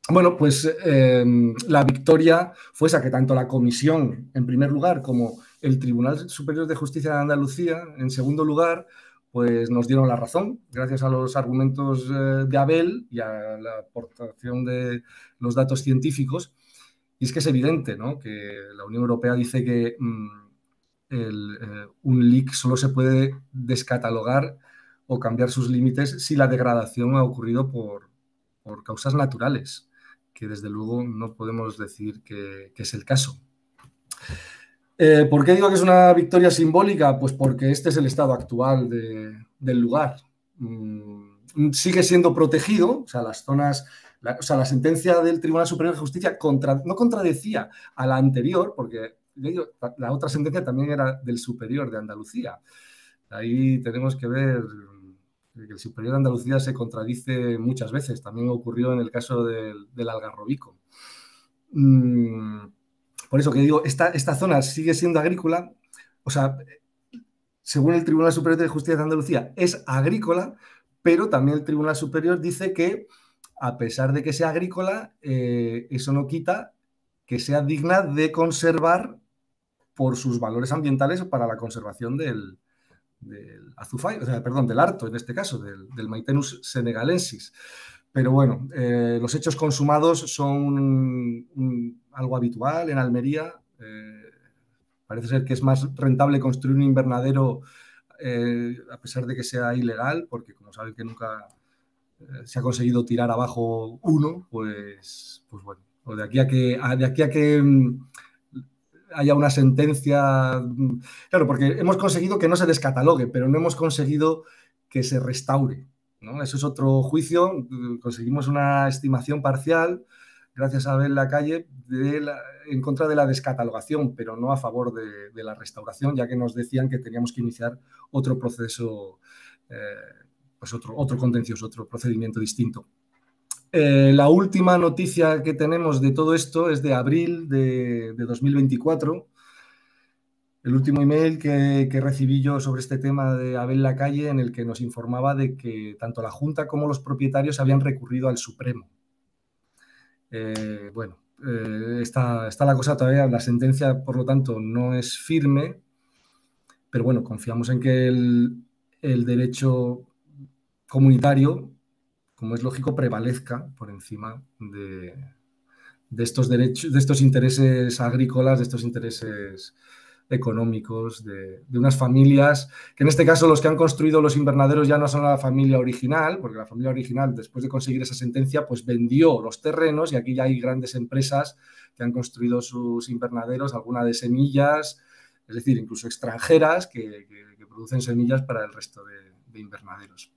S4: Bueno, pues la victoria fue esa, que tanto la comisión, en primer lugar, como el Tribunal Superior de Justicia de Andalucía, en segundo lugar, pues nos dieron la razón, gracias a los argumentos de Abel y a la aportación de los datos científicos. Y es que es evidente, ¿no?, que la Unión Europea dice que un leak solo se puede descatalogar o cambiar sus límites si la degradación ha ocurrido por causas naturales, que desde luego no podemos decir que es el caso. ¿Por qué digo que es una victoria simbólica? Pues porque este es el estado actual del lugar. Sigue siendo protegido, o sea, las zonas, la sentencia del Tribunal Superior de Justicia no contradecía a la anterior, porque la otra sentencia también era del Superior de Andalucía. Ahí tenemos que ver que el Superior de Andalucía se contradice muchas veces. También ocurrió en el caso del Algarrobico. Por eso que digo, esta zona sigue siendo agrícola, o sea, según el Tribunal Superior de Justicia de Andalucía, es agrícola, pero también el Tribunal Superior dice que, a pesar de que sea agrícola, eso no quita que sea digna de conservar por sus valores ambientales para la conservación del azufay, o sea, perdón, del arto, en este caso, del Maitenus senegalensis. Pero bueno, los hechos consumados son algo habitual en Almería. Parece ser que es más rentable construir un invernadero a pesar de que sea ilegal, porque como saben que nunca se ha conseguido tirar abajo uno, pues bueno, o de aquí a que haya una sentencia. Claro, porque hemos conseguido que no se descatalogue, pero no hemos conseguido que se restaure, ¿no? Eso es otro juicio. Conseguimos una estimación parcial, gracias a ver la calle, en contra de la descatalogación, pero no a favor de la restauración, ya que nos decían que teníamos que iniciar otro proceso, pues otro contencioso, otro procedimiento distinto. La última noticia que tenemos de todo esto es de abril de 2024. El último email que recibí yo sobre este tema de Abel Lacalle, en el que nos informaba de que tanto la Junta como los propietarios habían recurrido al Supremo. Bueno, está la cosa todavía, la sentencia, por lo tanto, no es firme, pero bueno, confiamos en que el derecho comunitario, como es lógico, prevalezca por encima de estos derechos, de estos intereses agrícolas, de estos intereses económicos de unas familias, que en este caso los que han construido los invernaderos ya no son la familia original, porque la familia original, después de conseguir esa sentencia, pues vendió los terrenos, y aquí ya hay grandes empresas que han construido sus invernaderos, alguna de semillas, es decir, incluso extranjeras que producen semillas para el resto de invernaderos.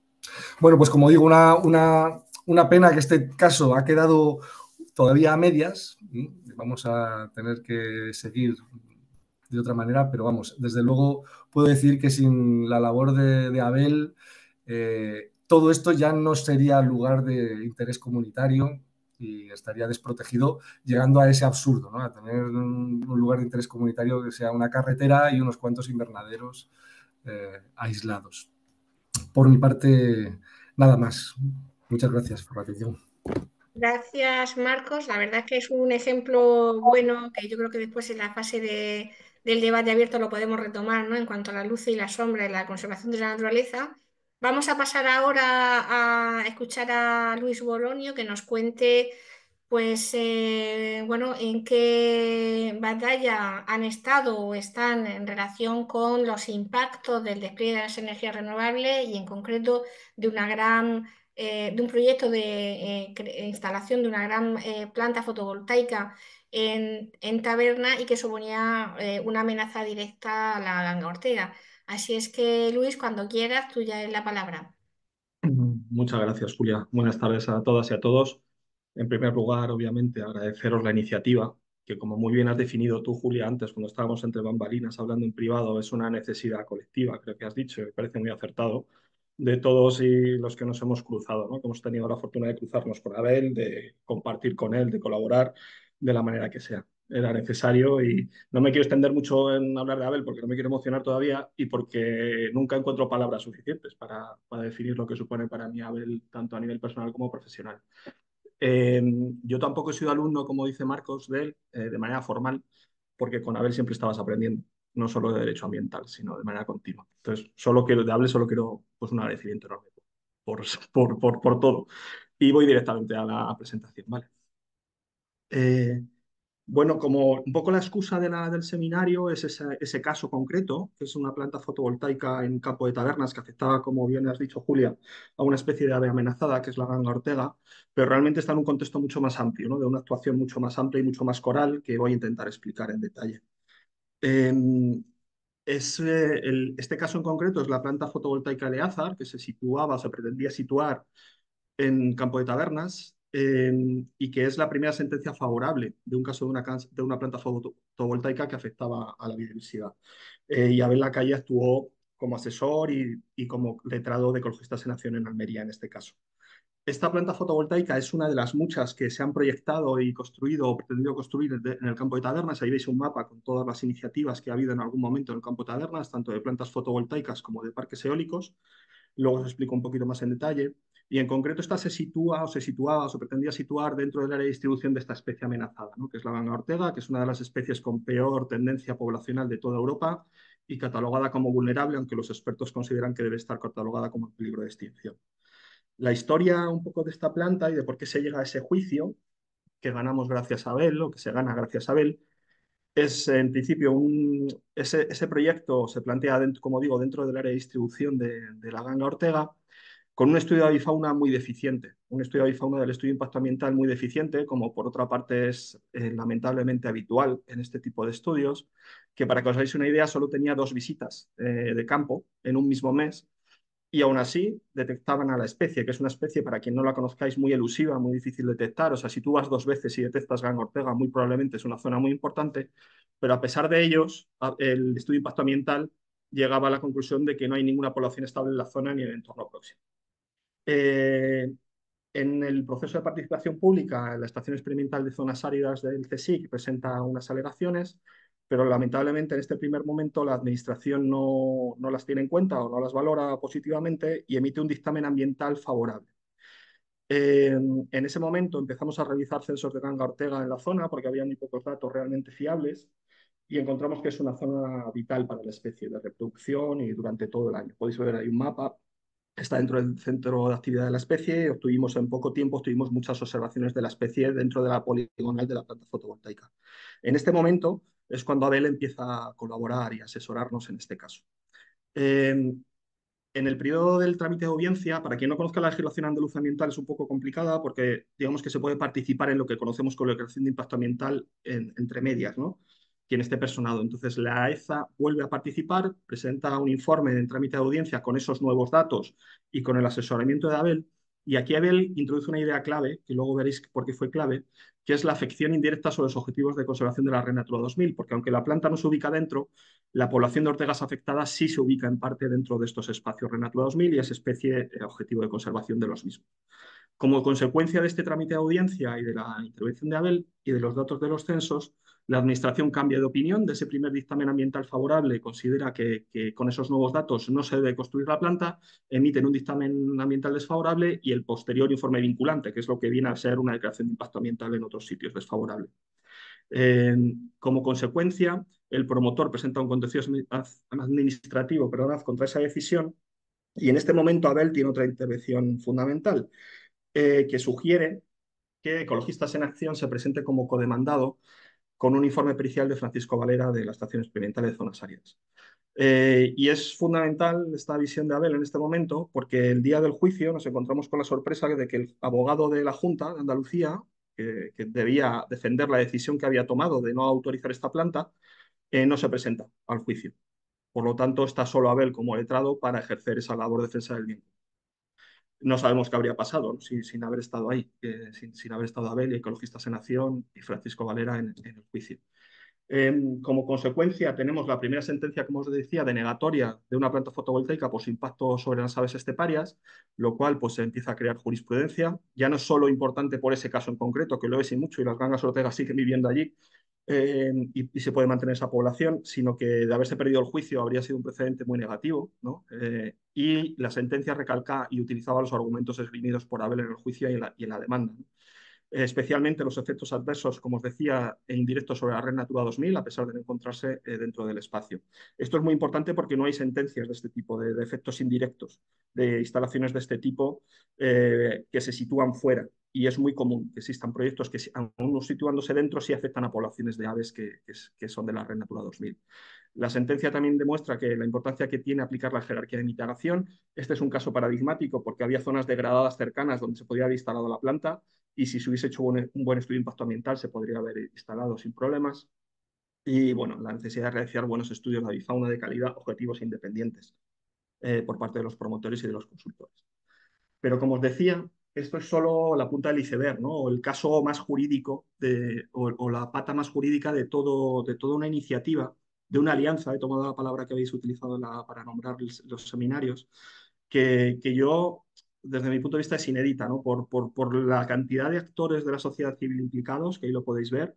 S4: Bueno, pues como digo, una pena que este caso ha quedado todavía a medias. Vamos a tener que seguir de otra manera, pero vamos, desde luego puedo decir que sin la labor de Abel, todo esto ya no sería lugar de interés comunitario y estaría desprotegido, llegando a ese absurdo, ¿no?, a tener un lugar de interés comunitario que sea una carretera y unos cuantos invernaderos aislados. Por mi parte, nada más. Muchas gracias por la atención.
S1: Gracias, Marcos. La verdad es que es un ejemplo bueno que yo creo que después en la fase del debate abierto lo podemos retomar, ¿no? En cuanto a la luz y la sombra y la conservación de la naturaleza. Vamos a pasar ahora a escuchar a Luis Bolonio que nos cuente, pues, bueno, en qué batalla han estado o están en relación con los impactos del despliegue de las energías renovables y en concreto de un proyecto de instalación de una gran planta fotovoltaica en Taberna y que suponía una amenaza directa a la ganga Ortega. Así es que, Luis, cuando quieras, tuya es la palabra.
S4: Muchas gracias, Julia. Buenas tardes a todas y a todos. En primer lugar, obviamente, agradeceros la iniciativa, que como muy bien has definido tú, Julia, antes, cuando estábamos entre bambalinas hablando en privado, es una necesidad colectiva, creo que has dicho, y me parece muy acertado, de todos y los que nos hemos cruzado, ¿no? Que hemos tenido la fortuna de cruzarnos con Abel, de compartir con él, de colaborar de la manera que sea. Era necesario y no me quiero extender mucho en hablar de Abel porque no me quiero emocionar todavía y porque nunca encuentro palabras suficientes para definir lo que supone para mí Abel, tanto a nivel personal como profesional. Eh, yo tampoco he sido alumno, como dice Marcos, de él de manera formal, porque con Abel siempre estabas aprendiendo, no solo de derecho ambiental, sino de manera continua. Entonces, de Abel solo quiero pues, un agradecimiento enorme por, por todo. Y voy directamente a la presentación, ¿vale? Eh, bueno, como un poco la excusa del seminario es ese caso concreto, que es una planta fotovoltaica en Campo de Tabernas que afectaba, como bien has dicho, Julia, a una especie de ave amenazada, que es la ganga ortega, pero realmente está en un contexto mucho más amplio, ¿no? De una actuación mucho más amplia y mucho más coral que voy a intentar explicar en detalle. Eh, este caso en concreto es la planta fotovoltaica de Azar, que se situaba, se pretendía situar en Campo de Tabernas y que es la primera sentencia favorable de un caso de una planta fotovoltaica que afectaba a la biodiversidad. Y Abel Lacalle actuó como asesor y como letrado de Ecologistas en Acción en Almería en este caso. Esta planta fotovoltaica es una de las muchas que se han proyectado y construido o pretendido construir en el campo de Tabernas. Ahí veis un mapa con todas las iniciativas que ha habido en algún momento en el campo de Tabernas, tanto de plantas fotovoltaicas como de parques eólicos. Luego os explico un poquito más en detalle. Y en concreto esta se sitúa o se situaba o se pretendía situar dentro del área de distribución de esta especie amenazada, ¿no? Que es la ganga ortega, que es una de las especies con peor tendencia poblacional de toda Europa y catalogada como vulnerable, aunque los expertos consideran que debe estar catalogada como en peligro de extinción. La historia un poco de esta planta y de por qué se llega a ese juicio, que ganamos gracias a Abel, o que se gana gracias a Abel, es en principio ese proyecto se plantea, dentro, como digo, dentro del área de distribución de la ganga ortega, con un estudio de avifauna muy deficiente, un estudio de avifauna del estudio de impacto ambiental muy deficiente, como por otra parte es lamentablemente habitual en este tipo de estudios, que para que os hagáis una idea solo tenía 2 visitas de campo en un mismo mes y aún así detectaban a la especie, que es una especie, para quien no la conozcáis, muy elusiva, muy difícil de detectar. O sea, si tú vas 2 veces y detectas ganga ortega, muy probablemente es una zona muy importante, pero a pesar de ellos, el estudio de impacto ambiental llegaba a la conclusión de que no hay ninguna población estable en la zona ni en el entorno próximo. Eh, en el proceso de participación pública, la Estación Experimental de Zonas Áridas del CSIC presenta unas alegaciones, pero lamentablemente en este primer momento la Administración no las tiene en cuenta o no las valora positivamente y emite un dictamen ambiental favorable. En ese momento empezamos a realizar censos de ganga ortega en la zona porque había muy pocos datos realmente fiables y encontramos que es una zona vital para la especie de reproducción y durante todo el año. Podéis ver ahí un mapa, está dentro del centro de actividad de la especie. Obtuvimos en poco tiempo, obtuvimos muchas observaciones de la especie dentro de la poligonal de la planta fotovoltaica. En este momento es cuando Abel empieza a colaborar y asesorarnos en este caso. Eh, en el periodo del trámite de audiencia, para quien no conozca la legislación andaluza ambiental, es un poco complicada porque digamos que se puede participar en lo que conocemos como la declaración de impacto ambiental entre medias, ¿no? Quien esté personado. Entonces, la AEZA vuelve a participar, presenta un informe en trámite de audiencia con esos nuevos datos y con el asesoramiento de Abel. Y aquí Abel introduce una idea clave, que luego veréis por qué fue clave, que es la afección indirecta sobre los objetivos de conservación de la Red Natura 2000, porque aunque la planta no se ubica dentro, la población de ortegas afectadas sí se ubica en parte dentro de estos espacios Red Natura 2000 y es especie objetivo de conservación de los mismos. Como consecuencia de este trámite de audiencia y de la intervención de Abel y de los datos de los censos, la Administración cambia de opinión de ese primer dictamen ambiental favorable, considera que con esos nuevos datos no se debe construir la planta, emiten un dictamen ambiental desfavorable y el posterior informe vinculante, que es lo que viene a ser una declaración de impacto ambiental en otros sitios desfavorable. Eh, Como consecuencia, el promotor presenta un contencioso administrativo, contra esa decisión y en este momento Abel tiene otra intervención fundamental que sugiere que Ecologistas en Acción se presente como codemandado con un informe pericial de Francisco Valera de la Estación Experimental de Zonas Áridas. Y es fundamental esta visión de Abel en este momento porque el día del juicio nos encontramos con la sorpresa de que el abogado de la Junta de Andalucía, que debía defender la decisión que había tomado de no autorizar esta planta, no se presenta al juicio.
S5: Por lo tanto, está solo Abel como letrado para ejercer esa labor de defensa del bien. No sabemos qué habría pasado, ¿no? Sin haber estado ahí, sin haber estado Abel y Ecologistas en Acción y Francisco Valera en el juicio. Como consecuencia, tenemos la primera sentencia, como os decía, denegatoria de una planta fotovoltaica por su impacto sobre las aves esteparias, lo cual pues, se empieza a crear jurisprudencia. Ya no es solo importante por ese caso en concreto, que lo es y mucho, y las gangas ortegas siguen viviendo allí, y se puede mantener esa población, sino que de haberse perdido el juicio habría sido un precedente muy negativo, ¿no? Y la sentencia recalca y utilizaba los argumentos esgrimidos por Abel en el juicio y en la demanda, ¿no? Especialmente los efectos adversos, como os decía, e indirectos sobre la red Natura 2000, a pesar de no encontrarse dentro del espacio. Esto es muy importante porque no hay sentencias de este tipo, de efectos indirectos, de instalaciones de este tipo que se sitúan fuera. Y es muy común que existan proyectos que, aún situándose dentro, sí afectan a poblaciones de aves que son de la red Natura 2000. La sentencia también demuestra que la importancia que tiene aplicar la jerarquía de mitigación. Este es un caso paradigmático porque había zonas degradadas cercanas donde se podía haber instalado la planta y si se hubiese hecho un buen estudio de impacto ambiental se podría haber instalado sin problemas. Y bueno, la necesidad de realizar buenos estudios de avifauna de calidad, objetivos e independientes por parte de los promotores y de los consultores. Pero como os decía, esto es solo la punta del iceberg, ¿no? O el caso más jurídico o la pata más jurídica de toda una iniciativa, de una alianza, he tomado la palabra que habéis utilizado para nombrar los seminarios, que yo, desde mi punto de vista, es inédita, ¿no? Por la cantidad de actores de la sociedad civil implicados, que ahí lo podéis ver,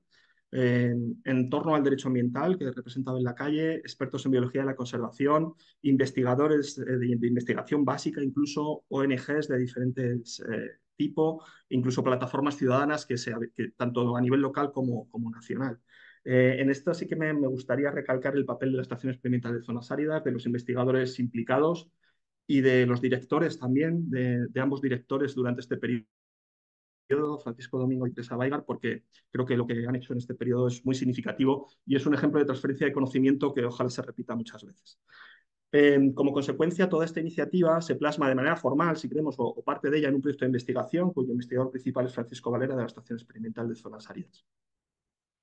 S5: en torno al derecho ambiental, que representaba en la calle, expertos en biología de la conservación, investigadores de investigación básica, incluso ONGs de diferentes tipos, incluso plataformas ciudadanas que tanto a nivel local como nacional. En esto sí que me gustaría recalcar el papel de la Estación Experimental de Zonas Áridas, de los investigadores implicados y de los directores también, de ambos directores durante este periodo, Francisco Domingo y Teresa Baigar, porque creo que lo que han hecho en este periodo es muy significativo y es un ejemplo de transferencia de conocimiento que ojalá se repita muchas veces. Como consecuencia, toda esta iniciativa se plasma de manera formal, si queremos, o parte de ella en un proyecto de investigación, cuyo investigador principal es Francisco Valera, de la Estación Experimental de Zonas Áridas.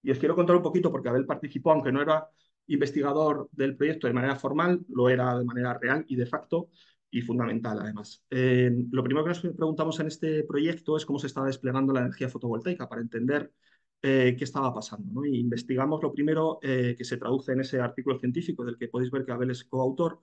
S5: Y os quiero contar un poquito, porque Abel participó, aunque no era investigador del proyecto de manera formal, lo era de manera real y de facto, y fundamental además. Lo primero que nos preguntamos en este proyecto es cómo se estaba desplegando la energía fotovoltaica para entender qué estaba pasando, ¿no? Y investigamos lo primero que se traduce en ese artículo científico del que podéis ver que Abel es coautor.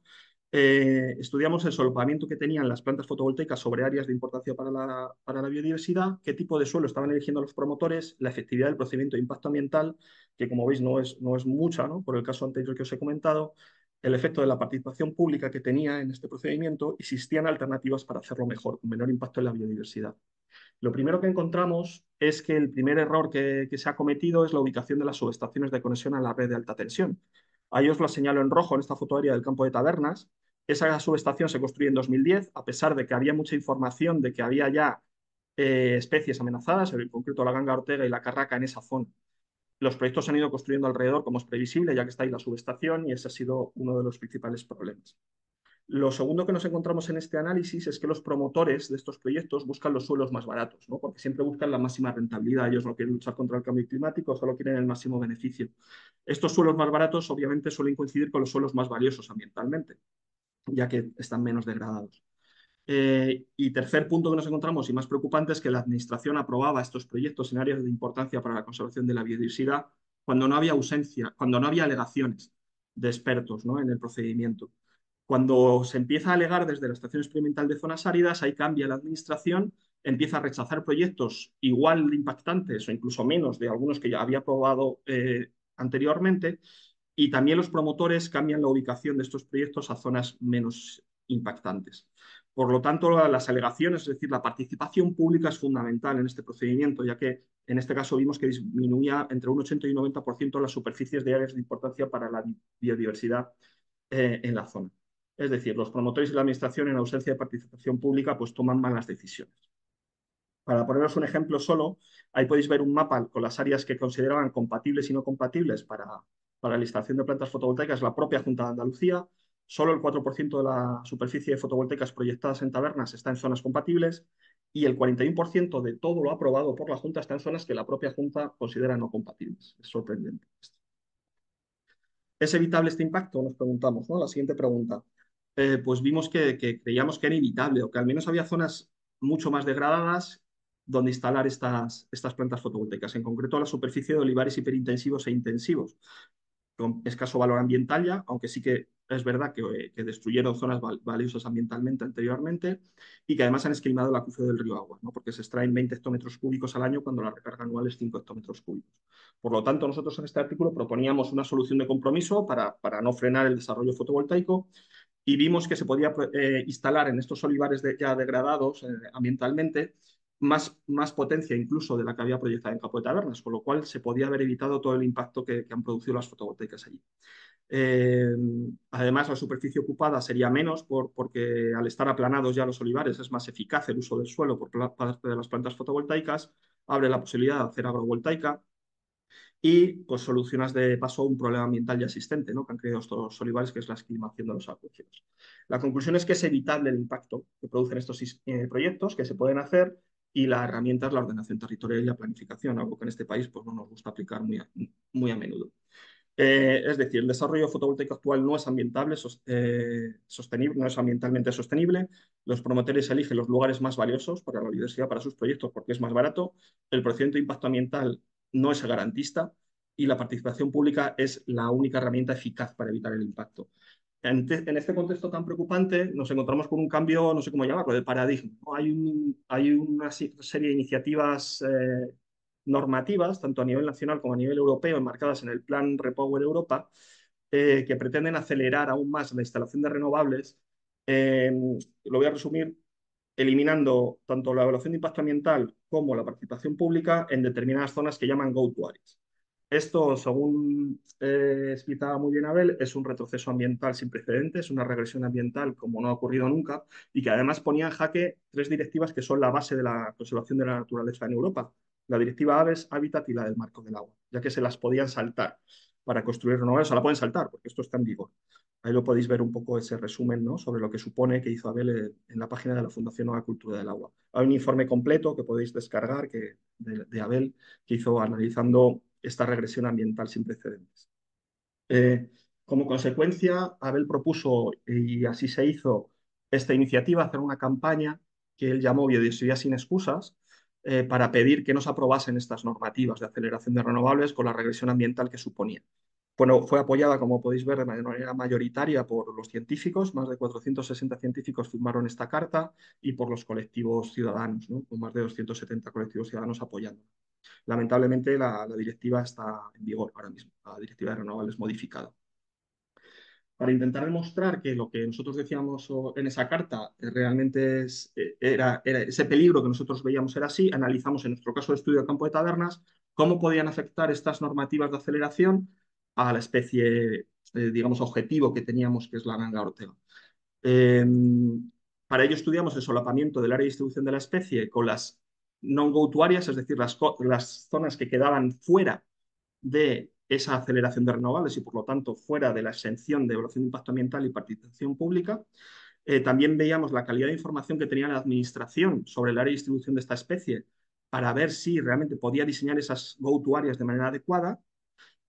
S5: Estudiamos el solapamiento que tenían las plantas fotovoltaicas sobre áreas de importancia para la biodiversidad, qué tipo de suelo estaban eligiendo los promotores, la efectividad del procedimiento de impacto ambiental, que como veis no es mucha, ¿no? Por el caso anterior que os he comentado, el efecto de la participación pública que tenía en este procedimiento y si existían alternativas para hacerlo mejor, con menor impacto en la biodiversidad. Lo primero que encontramos es que el primer error que se ha cometido es la ubicación de las subestaciones de conexión a la red de alta tensión. Ahí os lo señalo en rojo en esta fotografía del campo de Tabernas. Esa subestación se construyó en 2010, a pesar de que había mucha información de que había ya especies amenazadas, en concreto la ganga ortega y la carraca en esa zona. Los proyectos se han ido construyendo alrededor, como es previsible, ya que está ahí la subestación, y ese ha sido uno de los principales problemas. Lo segundo que nos encontramos en este análisis es que los promotores de estos proyectos buscan los suelos más baratos, ¿no? Porque siempre buscan la máxima rentabilidad. Ellos no quieren luchar contra el cambio climático, solo quieren el máximo beneficio. Estos suelos más baratos obviamente suelen coincidir con los suelos más valiosos ambientalmente, ya que están menos degradados. Y tercer punto que nos encontramos y más preocupante es que la Administración aprobaba estos proyectos en áreas de importancia para la conservación de la biodiversidad cuando no había ausencia, cuando no había alegaciones de expertos, ¿no? En el procedimiento. Cuando se empieza a alegar desde la Estación Experimental de Zonas Áridas, ahí cambia la Administración, empieza a rechazar proyectos igual de impactantes o incluso menos de algunos que ya había aprobado anteriormente, y también los promotores cambian la ubicación de estos proyectos a zonas menos impactantes. Por lo tanto, las alegaciones, es decir, la participación pública es fundamental en este procedimiento, ya que en este caso vimos que disminuía entre un 80 y un 90% las superficies de áreas de importancia para la biodiversidad en la zona. Es decir, los promotores y la administración, en ausencia de participación pública, pues toman malas decisiones. Para poneros un ejemplo solo, ahí podéis ver un mapa con las áreas que consideraban compatibles y no compatibles para la instalación de plantas fotovoltaicas, la propia Junta de Andalucía. Solo el 4% de la superficie de fotovoltaicas proyectadas en Tabernas está en zonas compatibles y el 41% de todo lo aprobado por la Junta está en zonas que la propia Junta considera no compatibles. Es sorprendente esto. ¿Es evitable este impacto? Nos preguntamos, ¿no? La siguiente pregunta. Pues vimos que creíamos que era evitable o que al menos había zonas mucho más degradadas donde instalar estas plantas fotovoltaicas, en concreto la superficie de olivares hiperintensivos e intensivos, con escaso valor ambiental ya, aunque sí que es verdad que destruyeron zonas valiosas ambientalmente anteriormente y que además han esquilmado el acuífero del río Agua, ¿no? Porque se extraen 20 hectómetros cúbicos al año cuando la recarga anual es 5 hectómetros cúbicos. Por lo tanto, nosotros en este artículo proponíamos una solución de compromiso para no frenar el desarrollo fotovoltaico y vimos que se podía instalar en estos olivares ya degradados ambientalmente más potencia incluso de la que había proyectada en Campo de Tabernas, con lo cual se podía haber evitado todo el impacto que han producido las fotovoltaicas allí. Eh, Además, la superficie ocupada sería menos porque al estar aplanados ya los olivares es más eficaz el uso del suelo por parte de las plantas fotovoltaicas, abre la posibilidad de hacer agrovoltaica y pues solucionas de paso un problema ambiental ya existente, ¿no? Que han creado estos olivares, que es la esquilmación de los acuíferos. La conclusión es que es evitable el impacto que producen estos proyectos, que se pueden hacer, y la herramienta es la ordenación territorial y la planificación, algo que en este país pues, no nos gusta aplicar muy a menudo. Es decir, el desarrollo fotovoltaico actual no es sostenible, no es ambientalmente sostenible. Los promotores eligen los lugares más valiosos para la biodiversidad, para sus proyectos, porque es más barato. El procedimiento de impacto ambiental no es garantista y la participación pública es la única herramienta eficaz para evitar el impacto. En este contexto tan preocupante nos encontramos con un cambio, no sé cómo llamarlo, de paradigma, ¿no? Hay una serie de iniciativas normativas, tanto a nivel nacional como a nivel europeo, enmarcadas en el Plan Repower Europa, que pretenden acelerar aún más la instalación de renovables. Lo voy a resumir eliminando tanto la evaluación de impacto ambiental como la participación pública en determinadas zonas que llaman go-to areas. Esto, según explicaba muy bien Abel, es un retroceso ambiental sin precedentes, una regresión ambiental como no ha ocurrido nunca y que además ponía en jaque tres directivas que son la base de la conservación de la naturaleza en Europa: la directiva Aves, Hábitat y la del Marco del Agua, ya que se las podían saltar para construir renovables, o la pueden saltar porque esto está en vigor. Ahí lo podéis ver un poco ese resumen, ¿no? Sobre lo que supone que hizo Abel en la página de la Fundación Nueva Cultura del Agua. Hay un informe completo que podéis descargar de Abel que hizo analizando esta regresión ambiental sin precedentes. Como consecuencia, Abel propuso, y así se hizo, esta iniciativa, hacer una campaña que él llamó Biodiversidad sin excusas, para pedir que no se aprobasen estas normativas de aceleración de renovables con la regresión ambiental que suponía. Bueno, fue apoyada, como podéis ver, de manera mayoritaria por los científicos. Más de 460 científicos firmaron esta carta, y por los colectivos ciudadanos, ¿no? Con más de 270 colectivos ciudadanos apoyando. Lamentablemente, la directiva está en vigor ahora mismo, la directiva de renovables modificada. Para intentar demostrar que lo que nosotros decíamos en esa carta realmente era ese peligro que nosotros veíamos era así, analizamos en nuestro caso de estudio de Campo de Tabernas cómo podían afectar estas normativas de aceleración a la especie, digamos, objetivo que teníamos, que es la ganga ortega. Eh, para ello estudiamos el solapamiento del área de distribución de la especie con las non-go-to areas, es decir, las zonas que quedaban fuera de esa aceleración de renovables y, por lo tanto, fuera de la exención de evaluación de impacto ambiental y participación pública. También veíamos la calidad de información que tenía la administración sobre el área de distribución de esta especie para ver si realmente podía diseñar esas go-to áreas de manera adecuada.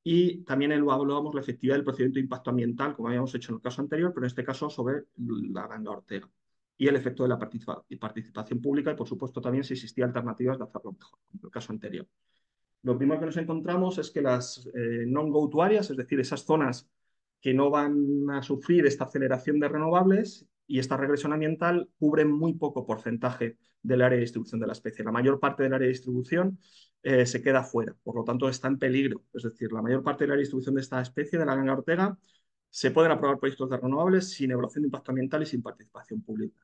S5: Y también evaluamos la efectividad del procedimiento de impacto ambiental, como habíamos hecho en el caso anterior, pero en este caso sobre la ganga ortega. Y el efecto de la participación pública y, por supuesto, también si existían alternativas de hacerlo mejor, como en el caso anterior. Lo primero que nos encontramos es que las non-go-to areas, es decir, esas zonas que no van a sufrir esta aceleración de renovables y esta regresión ambiental, cubren muy poco porcentaje del área de distribución de la especie. La mayor parte del área de distribución se queda fuera, por lo tanto está en peligro. Es decir, la mayor parte del área de distribución de esta especie, de la ganga ortega, se pueden aprobar proyectos de renovables sin evaluación de impacto ambiental y sin participación pública.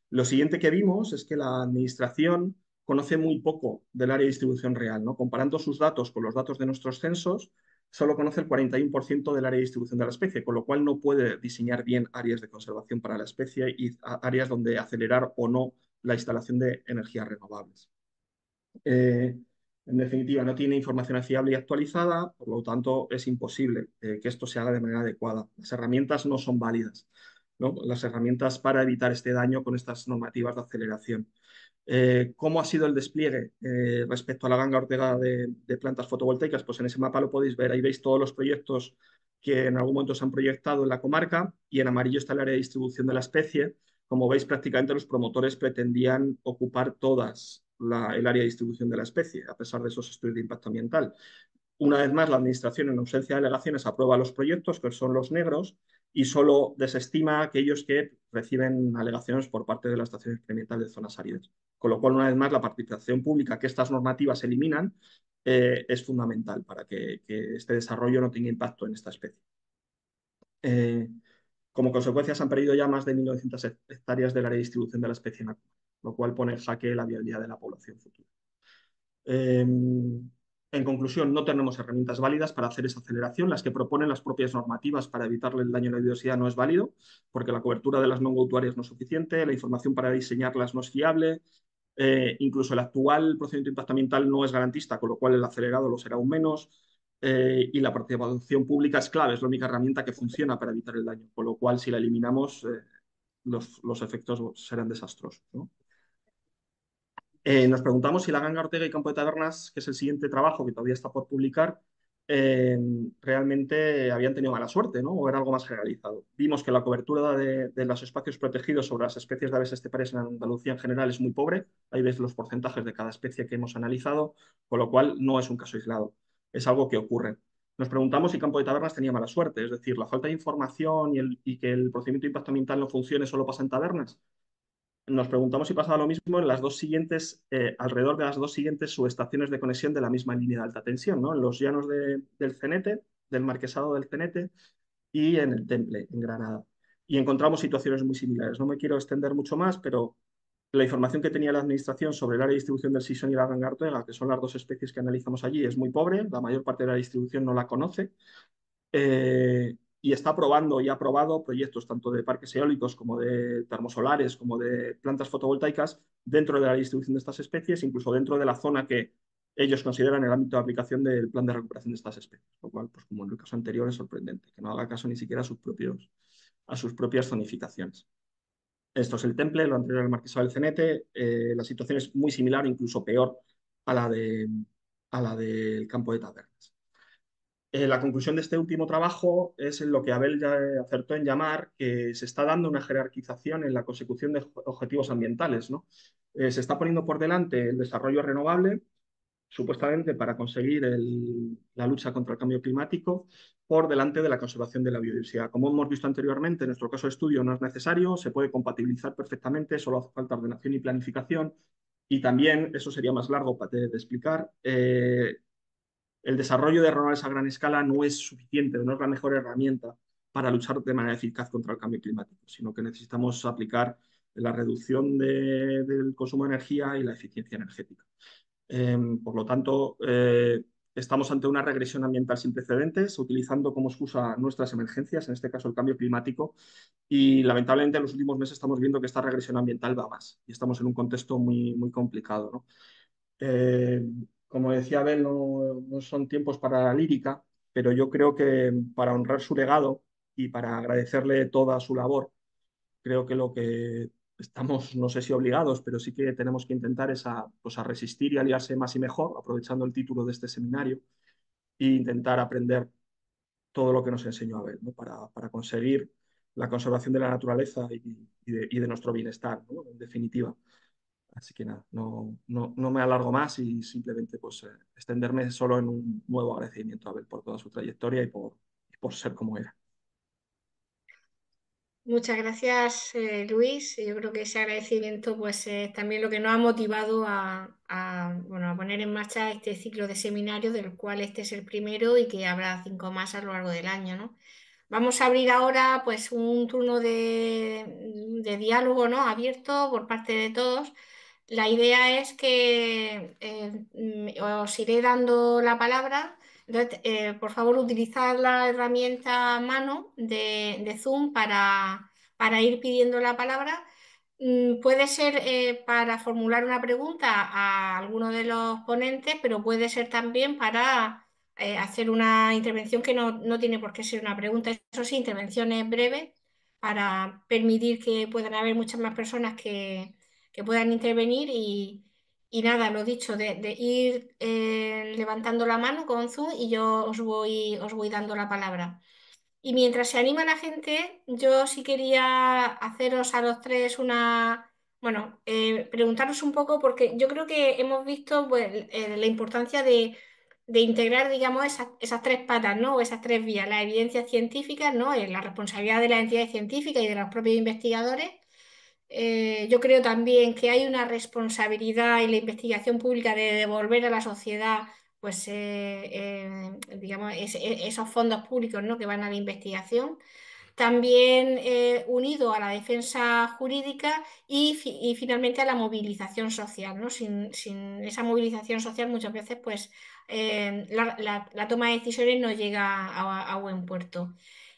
S5: Lo siguiente que vimos es que la administración conoce muy poco del área de distribución real, ¿no? Comparando sus datos con los datos de nuestros censos, solo conoce el 41% del área de distribución de la especie, con lo cual no puede diseñar bien áreas de conservación para la especie y áreas donde acelerar o no la instalación de energías renovables. En definitiva, no tiene información fiable y actualizada, por lo tanto, es imposible que esto se haga de manera adecuada. Las herramientas no son válidas, ¿no? Las herramientas para evitar este daño con estas normativas de aceleración. ¿Cómo ha sido el despliegue respecto a la ganga Ortega de plantas fotovoltaicas? Pues en ese mapa lo podéis ver. Ahí veis todos los proyectos que en algún momento se han proyectado en la comarca y en amarillo está el área de distribución de la especie. Como veis, prácticamente los promotores pretendían ocupar el área de distribución de la especie, a pesar de esos estudios de impacto ambiental. Una vez más, la Administración, en ausencia de delegaciones, aprueba los proyectos, que son los negros, y solo desestima aquellos que reciben alegaciones por parte de la Estación Experimental de Zonas Áridas. Con lo cual, una vez más, la participación pública que estas normativas eliminan es fundamental para que este desarrollo no tenga impacto en esta especie. Eh, Como consecuencia, se han perdido ya más de 1.900 hectáreas del área de distribución de la especie en Acuario, lo cual pone en jaque la viabilidad de la población futura. En conclusión, no tenemos herramientas válidas para hacer esa aceleración. Las que proponen las propias normativas para evitarle el daño a la biodiversidad no es válido, porque la cobertura de las non-gautuarias no es suficiente, la información para diseñarlas no es fiable, incluso el actual procedimiento de impacto ambiental no es garantista, con lo cual el acelerado lo será aún menos, y la participación pública es clave, es la única herramienta que funciona para evitar el daño, con lo cual si la eliminamos, los efectos serán desastrosos, ¿no? Nos preguntamos si la ganga Ortega y Campo de Tabernas, que es el siguiente trabajo que todavía está por publicar, realmente habían tenido mala suerte, ¿no? O era algo más generalizado. Vimos que la cobertura de los espacios protegidos sobre las especies de aves esteparias en Andalucía en general es muy pobre. Ahí ves los porcentajes de cada especie que hemos analizado, con lo cual no es un caso aislado. Es algo que ocurre. Nos preguntamos si Campo de Tabernas tenía mala suerte, es decir, la falta de información y que el procedimiento de impacto ambiental no funcione solo pasa en tabernas. Nos preguntamos si pasaba lo mismo en las dos siguientes, alrededor de las dos siguientes subestaciones de conexión de la misma línea de alta tensión, ¿no? En los llanos del Cenete, del Marquesado del Cenete y en el Temple, en Granada. Y encontramos situaciones muy similares. No me quiero extender mucho más, pero la información que tenía la Administración sobre el área de distribución del sisón y la ganga Ortega, que son las dos especies que analizamos allí, es muy pobre. La mayor parte de la distribución no la conoce. Y está probando y ha aprobado proyectos tanto de parques eólicos como de termosolares, como de plantas fotovoltaicas dentro de la distribución de estas especies, incluso dentro de la zona que ellos consideran el ámbito de aplicación del plan de recuperación de estas especies, lo cual, pues como en el caso anterior, es sorprendente, que no haga caso ni siquiera a sus propias zonificaciones. Esto es el Temple, lo anterior al Marquesado del Cenete. La situación es muy similar, incluso peor, a a la del campo de tabernas. La conclusión de este último trabajo es en lo que Abel ya acertó en llamar que se está dando una jerarquización en la consecución de objetivos ambientales, ¿no? Se está poniendo por delante el desarrollo renovable, supuestamente para conseguir la lucha contra el cambio climático, por delante de la conservación de la biodiversidad. Como hemos visto anteriormente, en nuestro caso de estudio no es necesario, se puede compatibilizar perfectamente, solo hace falta ordenación y planificación. Y también, eso sería más largo de explicar, el desarrollo de renovables a gran escala no es suficiente, no es la mejor herramienta para luchar de manera eficaz contra el cambio climático, sino que necesitamos aplicar la reducción del consumo de energía y la eficiencia energética. Por lo tanto, estamos ante una regresión ambiental sin precedentes, utilizando como excusa nuestras emergencias, en este caso el cambio climático, y lamentablemente en los últimos meses estamos viendo que esta regresión ambiental va más y estamos en un contexto muy, muy complicado, ¿no? Eh, Como decía Abel, no son tiempos para la lírica, pero yo creo que para honrar su legado y para agradecerle toda su labor, creo que lo que estamos, no sé si obligados, pero sí que tenemos que intentar es pues a resistir y aliarse más y mejor, aprovechando el título de este seminario, e intentar aprender todo lo que nos enseñó Abel, ¿no? Para conseguir la conservación de la naturaleza y de nuestro bienestar, ¿no? En definitiva. Así que nada, no me alargo más y simplemente pues extenderme solo en un nuevo agradecimiento a Abel por toda su trayectoria y por ser como era.
S1: Muchas gracias, Luis. Yo creo que ese agradecimiento pues, es también lo que nos ha motivado bueno, a poner en marcha este ciclo de seminarios, del cual este es el primero y que habrá 5 más a lo largo del año, ¿no? Vamos a abrir ahora pues, un turno de diálogo, ¿no? Abierto por parte de todos. La idea es que os iré dando la palabra. Entonces, por favor, utilizad la herramienta mano de Zoom para ir pidiendo la palabra. Puede ser para formular una pregunta a alguno de los ponentes, pero puede ser también para hacer una intervención que no tiene por qué ser una pregunta. Eso sí, intervenciones breves para permitir que puedan haber muchas más personas que puedan intervenir y nada, lo dicho, de ir levantando la mano con Zoom y yo os voy dando la palabra. Y mientras se anima la gente, yo sí quería haceros a los tres bueno, preguntaros un poco, porque yo creo que hemos visto pues, la importancia de integrar, digamos, esas tres patas, ¿no? O esas tres vías, las evidencias científicas, ¿no? La responsabilidad de las entidades científicas y de los propios investigadores. Yo creo también que hay una responsabilidad en la investigación pública de devolver a la sociedad, pues, digamos, esos fondos públicos, ¿no? que van a la investigación. También unido a la defensa jurídica y finalmente a la movilización social, ¿no? Sin esa movilización social muchas veces pues, la toma de decisiones no llega a buen puerto.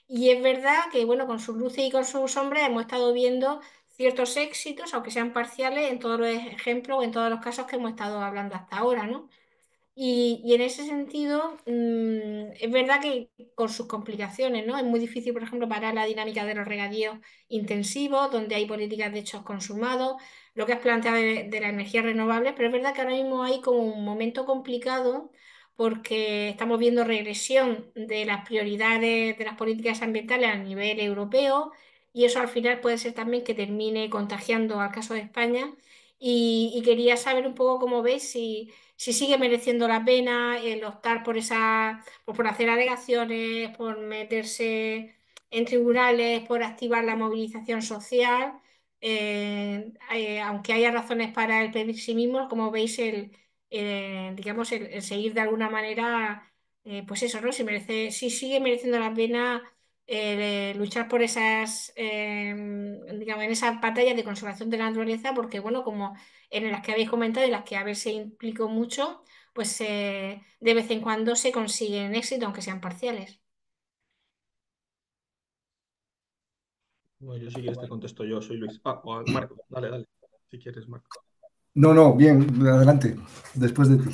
S1: Y es verdad que bueno, con sus luces y con sus sombras hemos estado viendo ciertos éxitos, aunque sean parciales, en todos los ejemplos o en todos los casos que hemos estado hablando hasta ahora, ¿no? Y en ese sentido, es verdad que con sus complicaciones, ¿no? Es muy difícil, por ejemplo, parar la dinámica de los regadíos intensivos, donde hay políticas de hechos consumados, lo que has planteado de las energías renovables, pero es verdad que ahora mismo hay como un momento complicado porque estamos viendo regresión de las prioridades de las políticas ambientales a nivel europeo y eso al final puede ser también que termine contagiando al caso de España. Y quería saber un poco cómo veis si sigue mereciendo la pena el optar por por hacer alegaciones, por meterse en tribunales, por activar la movilización social, aunque haya razones para el pedir sí mismo, como veis, digamos, el seguir de alguna manera, pues eso, ¿no? Si sigue mereciendo la pena luchar por digamos, en esas batallas de conservación de la naturaleza, porque, bueno, como en las que habéis comentado y las que a ver se implicó mucho, pues de vez en cuando se consiguen éxito, aunque sean parciales.
S5: Bueno, yo si quieres te contesto yo, soy Luis. Ah, o Marco, dale, dale, si quieres, Marco.
S4: No, no, bien, adelante, después de ti.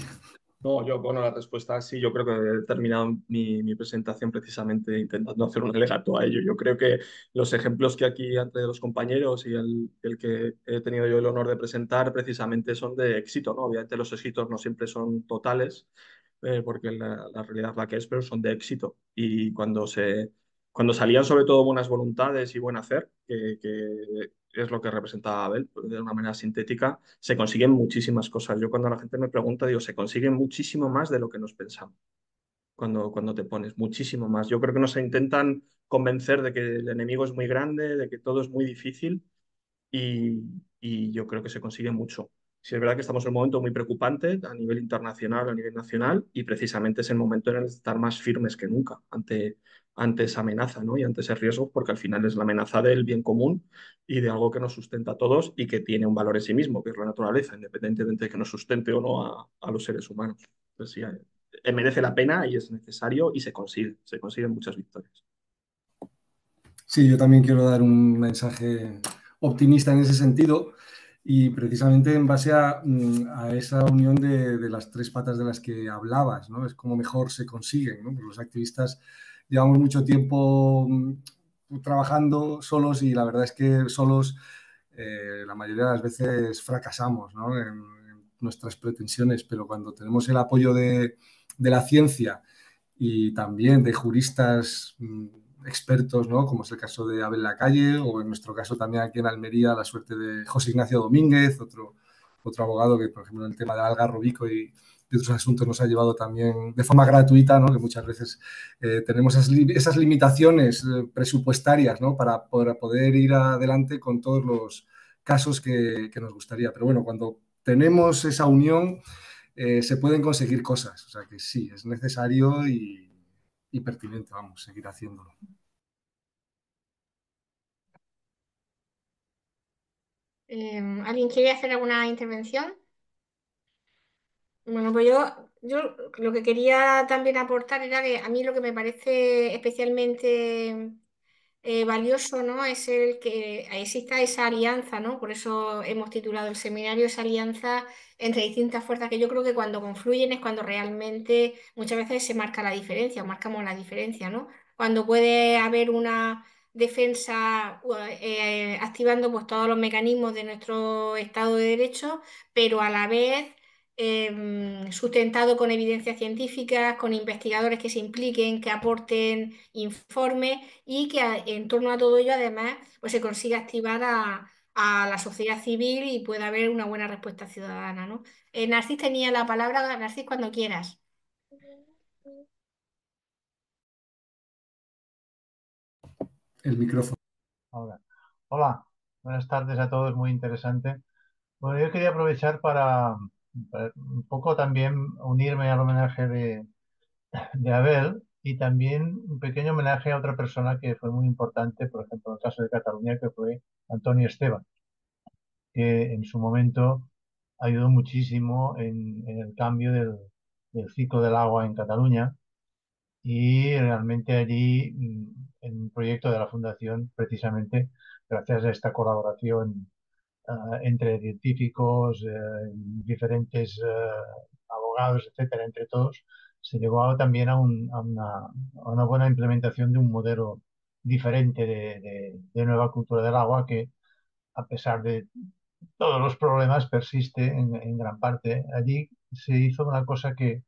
S5: No, yo, bueno, la respuesta es sí, yo creo que he terminado mi presentación precisamente intentando hacer un alegato a ello. Yo creo que los ejemplos que aquí han traído los compañeros y el que he tenido yo el honor de presentar precisamente son de éxito, ¿no? Obviamente los éxitos no siempre son totales, porque la realidad es la que es, pero son de éxito. Y cuando salían sobre todo buenas voluntades y buen hacer, que es lo que representaba Abel, pues, de una manera sintética, se consiguen muchísimas cosas. Yo cuando la gente me pregunta, digo, se consigue muchísimo más de lo que nos pensamos cuando te pones, muchísimo más. Yo creo que nos intentan convencer de que el enemigo es muy grande, de que todo es muy difícil y, y yo creo que se consigue mucho. Sí, es verdad que estamos en un momento muy preocupante a nivel internacional, a nivel nacional, y precisamente es el momento en el de estar más firmes que nunca ante esa amenaza, ¿no? Y ante ese riesgo, porque al final es la amenaza del bien común y de algo que nos sustenta a todos y que tiene un valor en sí mismo, que es la naturaleza, independientemente de que nos sustente o no a los seres humanos. Pues sí, merece la pena y es necesario y se consiguen muchas victorias.
S4: Sí, yo también quiero dar un mensaje optimista en ese sentido y precisamente en base a esa unión de las tres patas de las que hablabas, ¿no? Es como mejor se consiguen, ¿no? Los activistas llevamos mucho tiempo trabajando solos y la verdad es que solos la mayoría de las veces fracasamos, ¿no? En nuestras pretensiones, pero cuando tenemos el apoyo de la ciencia y también de juristas expertos, ¿no? Como es el caso de Abel Lacalle o en nuestro caso también aquí en Almería la suerte de José Ignacio Domínguez, otro abogado que, por ejemplo, en el tema del algarrobico y de otros asuntos nos ha llevado también de forma gratuita, ¿no? Que muchas veces tenemos esas limitaciones presupuestarias, ¿no? Para poder ir adelante con todos los casos que nos gustaría. Pero bueno, cuando tenemos esa unión, se pueden conseguir cosas. O sea que sí, es necesario y pertinente, vamos, seguir haciéndolo.
S1: ¿Alguien quiere hacer alguna intervención? Bueno, pues yo lo que quería también aportar era que a mí lo que me parece especialmente valioso, ¿no? Es el que exista esa alianza, ¿no? Por eso hemos titulado el seminario esa alianza entre distintas fuerzas que yo creo que cuando confluyen es cuando realmente muchas veces se marca la diferencia o marcamos la diferencia, ¿no? Cuando puede haber defensa, activando pues, todos los mecanismos de nuestro Estado de Derecho, pero a la vez sustentado con evidencias científicas, con investigadores que se impliquen, que aporten informes y que en torno a todo ello además pues, se consiga activar a la sociedad civil y pueda haber una buena respuesta ciudadana, ¿no? Narcis tenía la palabra, Narcis, cuando quieras.
S4: El micrófono.
S6: Ahora. Hola, buenas tardes a todos, muy interesante. Bueno, yo quería aprovechar para un poco también unirme al homenaje de Abel y también un pequeño homenaje a otra persona que fue muy importante, por ejemplo, en el caso de Cataluña, que fue Antonio Esteban, que en su momento ayudó muchísimo en el cambio del ciclo del agua en Cataluña y realmente allí, en un proyecto de la Fundación, precisamente gracias a esta colaboración entre científicos, diferentes abogados, etcétera, entre todos, se llegó también a una buena implementación de un modelo diferente de nueva cultura del agua que, a pesar de todos los problemas, persiste en gran parte. Allí se hizo una cosa que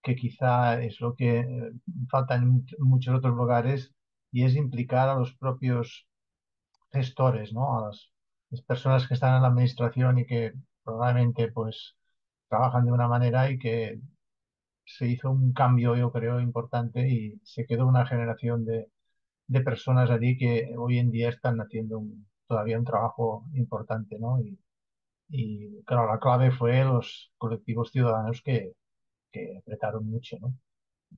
S6: quizá es lo que falta en muchos otros lugares y es implicar a los propios gestores, ¿no? A las personas que están en la administración y que probablemente pues trabajan de una manera y que se hizo un cambio, yo creo, importante y se quedó una generación de personas allí que hoy en día están haciendo todavía un trabajo importante, ¿no? Y claro, la clave fue los colectivos ciudadanos que apretaron mucho, ¿no?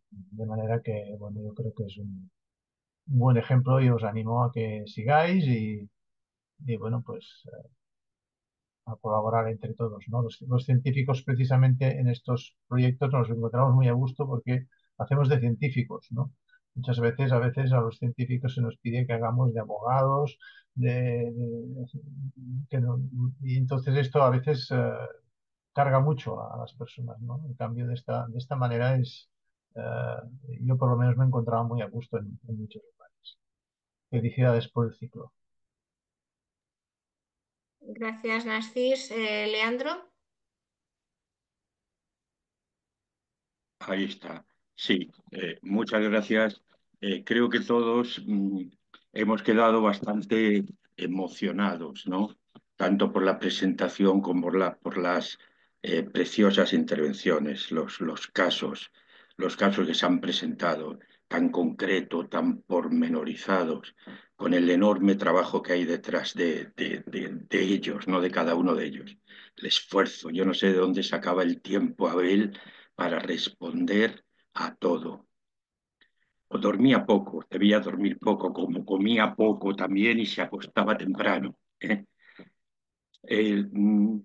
S6: De manera que, bueno, yo creo que es un buen ejemplo y os animo a que sigáis y bueno, pues a colaborar entre todos, ¿no? Los científicos precisamente en estos proyectos nos encontramos muy a gusto porque hacemos de científicos, ¿no? A veces a los científicos se nos pide que hagamos de abogados, que y entonces esto a veces carga mucho a las personas, ¿no? En cambio, de esta manera eh, yo por lo menos me he encontrado muy a gusto en muchos lugares. Felicidades por el ciclo.
S1: Gracias, Narcis. Leandro.
S7: Ahí está. Sí, muchas gracias. Creo que todos hemos quedado bastante emocionados, ¿no? Tanto por la presentación como por las preciosas intervenciones, los casos que se han presentado, tan concreto, tan pormenorizados, con el enorme trabajo que hay detrás de ellos, ¿no? De cada uno de ellos. El esfuerzo. Yo no sé de dónde sacaba el tiempo Abel para responder a todo. O dormía poco, debía dormir poco, como comía poco también y se acostaba temprano. ¿Eh? Eh, mm,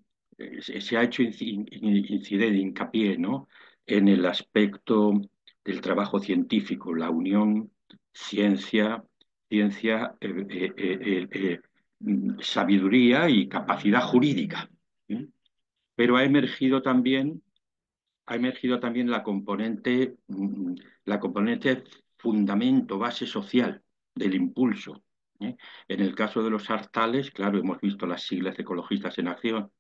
S7: Se ha hecho hincapié, ¿no? En el aspecto del trabajo científico, la unión ciencia, sabiduría y capacidad jurídica. ¿Eh? Pero ha emergido también la componente fundamento, base social del impulso. ¿Eh? En el caso de los hartales, claro, hemos visto las siglas ecologistas en acción,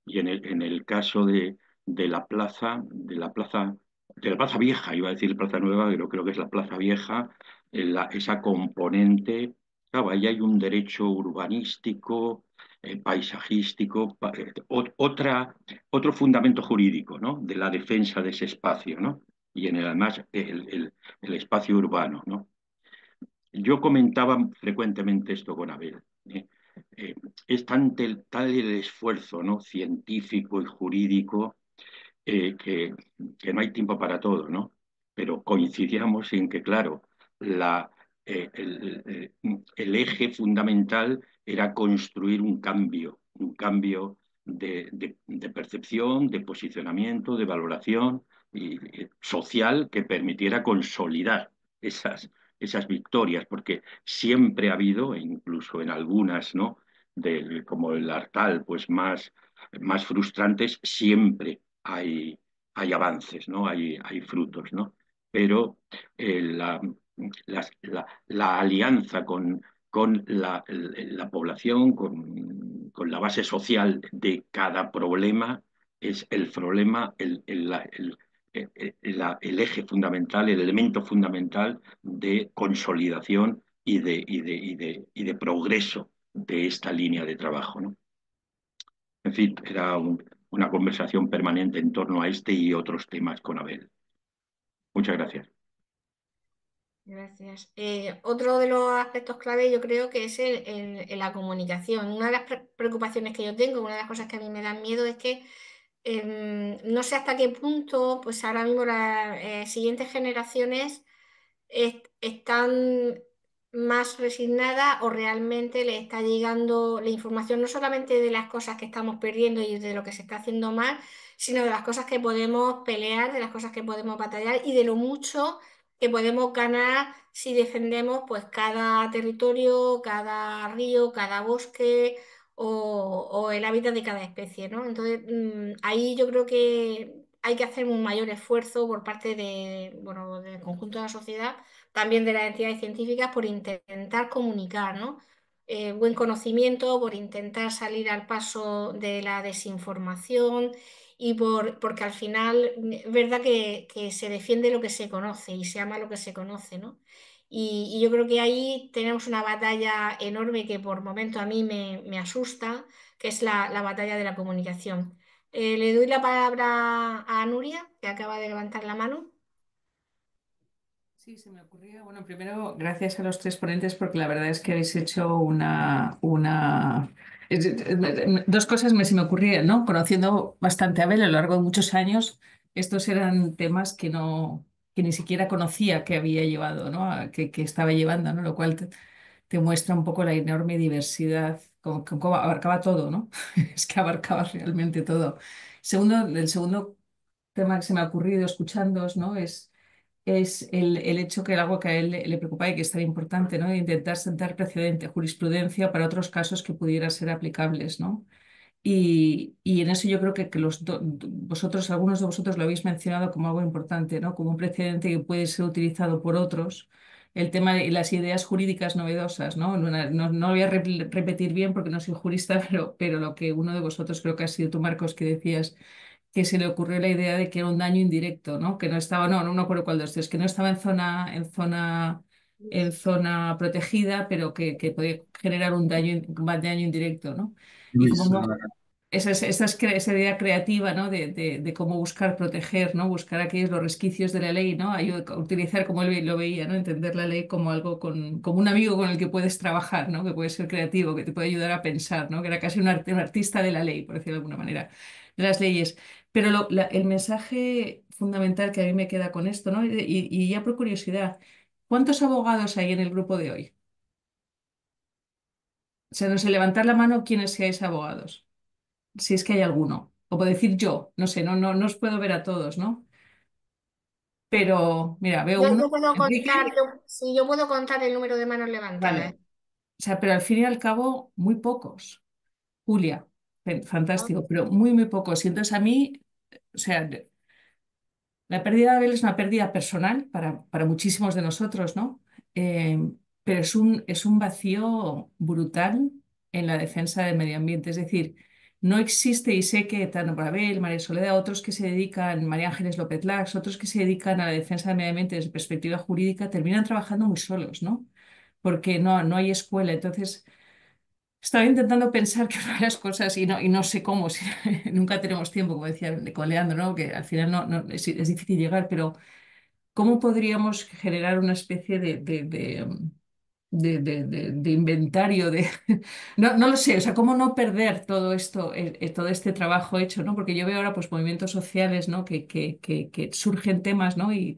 S7: y en el caso de la plaza vieja, iba a decir plaza nueva, pero creo que es la plaza vieja, esa componente, claro, ahí hay un derecho urbanístico, paisajístico, otro fundamento jurídico, ¿no? De la defensa de ese espacio, ¿no? Y además el espacio urbano, ¿no? Yo comentaba frecuentemente esto con Abel. ¿Eh? Eh, es tal el esfuerzo, ¿no? Científico y jurídico, que no hay tiempo para todo, ¿no? Pero coincidíamos en que, claro, la, el eje fundamental era construir un cambio de percepción, de posicionamiento, de valoración social que permitiera consolidar esas victorias, porque siempre ha habido, e incluso en algunas, ¿no? Como el Artal, pues más frustrantes, siempre hay avances, ¿no? Hay frutos, ¿no? Pero la, la alianza con la población, con la base social de cada problema, es el problema, el eje fundamental, el elemento fundamental de consolidación y de progreso de esta línea de trabajo, ¿no? En fin, era una conversación permanente en torno a este y otros temas con Abel. Muchas gracias.
S1: Gracias. Otro de los aspectos clave yo creo que es la comunicación. Una de las preocupaciones que yo tengo, una de las cosas que a mí me dan miedo es que no sé hasta qué punto, pues ahora mismo las siguientes generaciones están más resignadas o realmente les está llegando la información no solamente de las cosas que estamos perdiendo y de lo que se está haciendo mal, sino de las cosas que podemos pelear, de las cosas que podemos batallar y de lo mucho que podemos ganar si defendemos pues cada territorio, cada río, cada bosque o el hábitat de cada especie, ¿no? Entonces, ahí yo creo que hay que hacer un mayor esfuerzo por parte bueno, del conjunto de la sociedad, también de las entidades científicas, por intentar comunicar, ¿no? Buen conocimiento, por intentar salir al paso de la desinformación y porque al final es verdad que se defiende lo que se conoce y se ama lo que se conoce, ¿no? Y yo creo que ahí tenemos una batalla enorme que por momentos a mí me asusta, que es la batalla de la comunicación. Le doy la palabra a Nuria, que acaba de levantar la mano.
S8: Sí, se me ocurría. Bueno, primero, gracias a los tres ponentes porque la verdad es que habéis hecho dos cosas se me ocurrían, ¿no? Conociendo bastante a Abel a lo largo de muchos años, estos eran temas que ni siquiera conocía que había llevado, ¿no? Que estaba llevando, ¿no? Lo cual te muestra un poco la enorme diversidad, como abarcaba todo, ¿no? Es que abarcaba realmente todo. El segundo tema que se me ha ocurrido escuchándoos, ¿no? Es el hecho que algo que a él le preocupa y que es tan importante, ¿no? De intentar sentar precedente, jurisprudencia para otros casos que pudieran ser aplicables, ¿no? Y en eso yo creo que vosotros, algunos de vosotros lo habéis mencionado como algo importante, ¿no? Como un precedente que puede ser utilizado por otros. El tema de las ideas jurídicas novedosas, ¿no? No lo voy a repetir bien porque no soy jurista, pero lo que uno de vosotros, creo que ha sido tú, Marcos, que decías que se le ocurrió la idea de que era un daño indirecto, ¿no? Que no estaba, no me acuerdo cuál de estos, que no estaba en zona protegida, pero que podía generar un daño indirecto, ¿no? Y
S4: Luis,
S8: como esa idea creativa, ¿no? De cómo buscar proteger, ¿no? Buscar aquellos los resquicios de la ley, ¿no? Utilizar como él lo veía, ¿no? Entender la ley como algo como un amigo con el que puedes trabajar, ¿no? Que puede ser creativo, que te puede ayudar a pensar, ¿no? Que era casi un artista de la ley, por decirlo de alguna manera, de las leyes. Pero el mensaje fundamental que a mí me queda con esto, ¿no? Y ya por curiosidad, ¿cuántos abogados hay en el grupo de hoy? O sea, no sé, levantar la mano quienes seáis abogados, si es que hay alguno. O puedo decir yo, no sé, no os puedo ver a todos, ¿no? Pero, mira, veo uno,
S1: Yo puedo contar,
S8: Enrique,
S1: sí, yo puedo contar el número de manos levantadas.
S8: vale. O sea, pero al fin y al cabo, muy pocos. Julia,
S1: ¿No?
S8: fantástico, pero muy, muy pocos. Y entonces a mí, o sea, la pérdida de Abel es una pérdida personal para muchísimos de nosotros, ¿no? Eh, pero es un vacío brutal en la defensa del medio ambiente. Es decir, no existe, y sé que tanto por Abel, María Soledad, otros que se dedican, María Ángeles López Lax, otros que se dedican a la defensa del medio ambiente desde perspectiva jurídica, terminan trabajando muy solos, ¿no? Porque no hay escuela. Entonces, estaba intentando pensar que una de las cosas, y no sé cómo, nunca tenemos tiempo, como decía con Leandro, ¿no? Que al final es difícil llegar, pero ¿cómo podríamos generar una especie de inventario no lo sé, o sea, cómo no perder todo esto, todo este trabajo hecho, ¿no? Porque yo veo ahora pues movimientos sociales, ¿no? Que surgen temas, ¿no? Y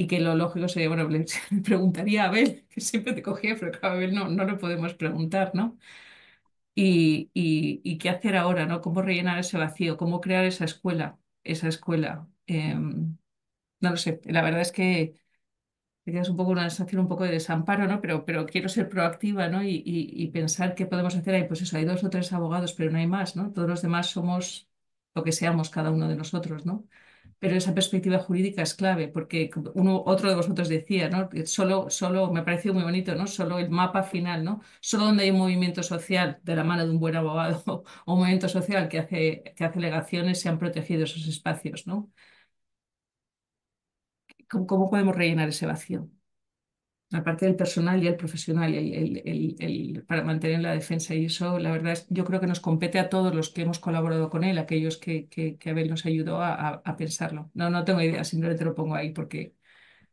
S8: que lo lógico sería, bueno, le preguntaría a Abel, que siempre te cogía, pero claro, a Abel no lo podemos preguntar, ¿no? Y qué hacer ahora, ¿no? ¿Cómo rellenar ese vacío? ¿Cómo crear esa escuela? Esa escuela. No lo sé, la verdad es que te quedas un poco una sensación un poco de desamparo, ¿no? Pero quiero ser proactiva, ¿no? Y pensar qué podemos hacer ahí. Pues eso, hay dos o tres abogados, pero no hay más, ¿no? Todos los demás somos lo que seamos cada uno de nosotros, ¿no? pero esa perspectiva jurídica es clave, porque otro de vosotros decía, ¿no? Que solo, me pareció muy bonito, ¿no? Solo el mapa final, ¿no? Solo donde hay un movimiento social de la mano de un buen abogado o un movimiento social que hace alegaciones se han protegido esos espacios, ¿no? ¿Cómo podemos rellenar ese vacío? Aparte del personal y el profesional para mantener la defensa. Y eso, la verdad, yo creo que nos compete a todos los que hemos colaborado con él, aquellos que Abel nos ayudó a pensarlo. No tengo idea, simplemente lo pongo ahí porque...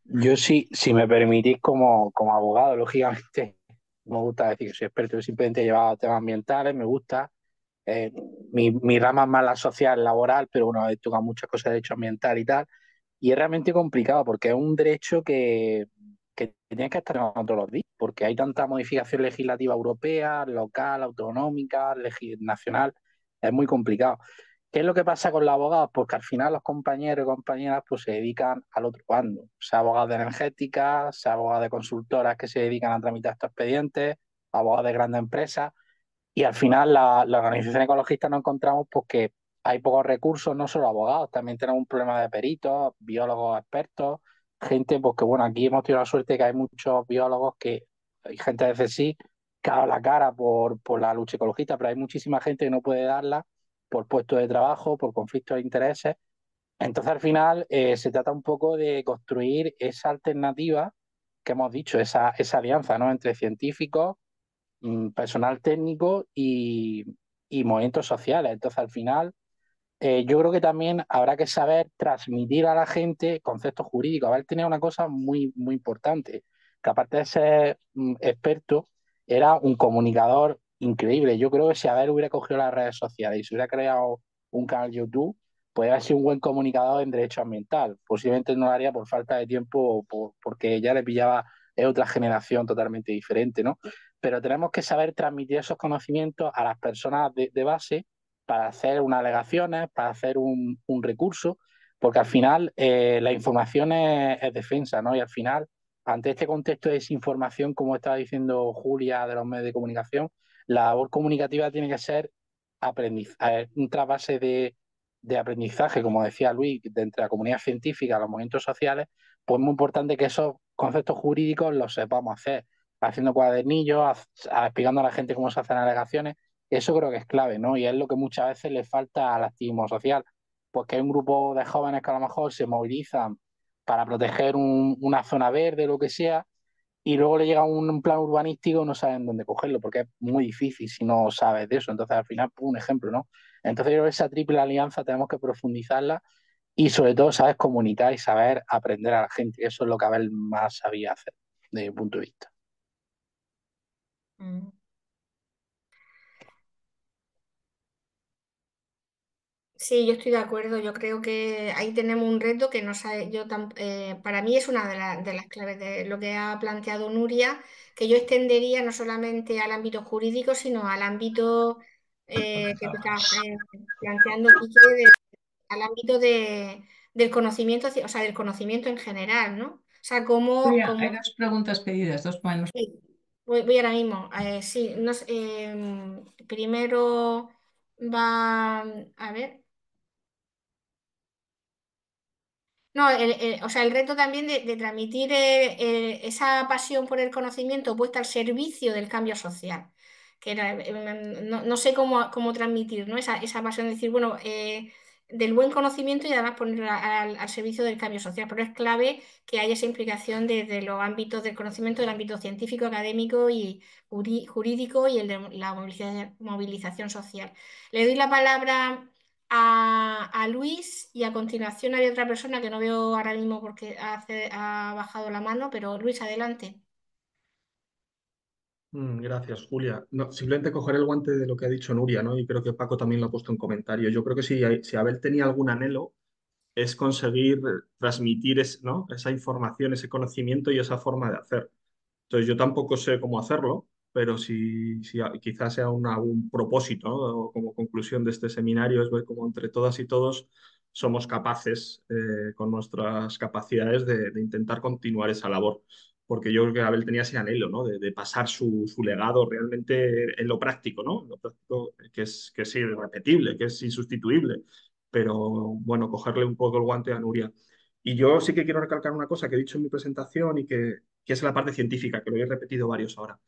S3: Yo sí, si me permitís como abogado, lógicamente, no me gusta decir que soy experto, yo simplemente he llevado temas ambientales, me gusta. Eh, mi rama es más la social, laboral, pero bueno, he tocado muchas cosas de derecho ambiental y tal. Y es realmente complicado porque es un derecho que tiene que estar en todos los días, porque hay tanta modificación legislativa europea, local, autonómica, nacional, es muy complicado. ¿Qué es lo que pasa con los abogados? Pues que al final los compañeros y compañeras pues, se dedican al otro bando, sea abogados de energética, sea abogados de consultoras que se dedican a tramitar estos expedientes, abogados de grandes empresas. Y al final la organización ecologista nos encontramos pues, que hay pocos recursos, no solo abogados, también tenemos un problema de peritos, biólogos expertos, gente, pues que bueno, aquí hemos tenido la suerte que hay muchos biólogos hay gente de CSIC que ha dado la cara por la lucha ecologista, pero hay muchísima gente que no puede darla por puestos de trabajo, por conflictos de intereses. Entonces al final se trata un poco de construir esa alternativa que hemos dicho, esa alianza, ¿no? Entre científicos, personal técnico y movimientos sociales. Entonces, al final, yo creo que también habrá que saber transmitir a la gente conceptos jurídicos. Abel tenía una cosa muy, muy importante, que aparte de ser experto, era un comunicador increíble. Yo creo que si Abel hubiera cogido las redes sociales y se hubiera creado un canal YouTube, podría haber sido un buen comunicador en derecho ambiental. Posiblemente no lo haría por falta de tiempo o porque ya le pillaba, es otra generación totalmente diferente, ¿no? Pero tenemos que saber transmitir esos conocimientos a las personas de base para hacer unas alegaciones, para hacer un recurso, porque al final la información es defensa, ¿no? Y al final, ante este contexto de desinformación, como estaba diciendo Julia de los medios de comunicación, la labor comunicativa tiene que ser un trasvase de aprendizaje, como decía Luis, de entre la comunidad científica, los movimientos sociales, pues es muy importante que esos conceptos jurídicos los sepamos hacer, haciendo cuadernillos, explicando a la gente cómo se hacen alegaciones. Eso creo que es clave, ¿no? Y es lo que muchas veces le falta al activismo social, pues que hay un grupo de jóvenes que a lo mejor se movilizan para proteger una zona verde, lo que sea, y luego le llega un plan urbanístico, no saben dónde cogerlo, porque es muy difícil si no sabes de eso. Entonces, al final, pues, un ejemplo, ¿no? Entonces, yo creo que esa triple alianza tenemos que profundizarla y sobre todo sabes comunicar y saber aprender a la gente. Eso es lo que Abel más sabía hacer, desde mi punto de vista.
S1: Mm. Sí, yo estoy de acuerdo. Yo creo que ahí tenemos un reto que no sabe, para mí es una de las claves de lo que ha planteado Nuria, que yo extendería no solamente al ámbito jurídico, sino al ámbito que tú estás planteando, Quique, al ámbito del conocimiento, o sea, del conocimiento en general, ¿no? O sea,
S8: Julia, hay dos preguntas pedidas, dos manos.
S1: Sí, voy ahora mismo. Sí, no sé, primero va, a ver. No, o sea, el reto también de transmitir esa pasión por el conocimiento puesta al servicio del cambio social, que no sé cómo transmitir, ¿no? Esa pasión de decir, bueno, del buen conocimiento y además ponerlo al servicio del cambio social, pero es clave que haya esa implicación desde los ámbitos del conocimiento, del ámbito científico, académico y jurídico y el de la movilización social. Le doy la palabra a Luis y a continuación hay otra persona que no veo ahora mismo porque ha bajado la mano, pero Luis, adelante.
S5: Gracias, Julia. No, simplemente coger el guante de lo que ha dicho Nuria, ¿no? Y creo que Paco también lo ha puesto en comentario. Yo creo que si Abel tenía algún anhelo, es conseguir transmitir ¿no? esa información, ese conocimiento y esa forma de hacer. Entonces, yo tampoco sé cómo hacerlo, pero si quizás sea un propósito, ¿no? O como conclusión de este seminario, es ver cómo entre todas y todos somos capaces, con nuestras capacidades, de intentar continuar esa labor. Porque yo creo que Abel tenía ese anhelo, ¿no? De pasar su legado realmente en lo práctico, ¿no? En lo práctico que es irrepetible, que es insustituible, pero bueno, cogerle un poco el guante a Nuria. Y yo sí que quiero recalcar una cosa que he dicho en mi presentación y que es la parte científica, que lo he repetido varios ahora.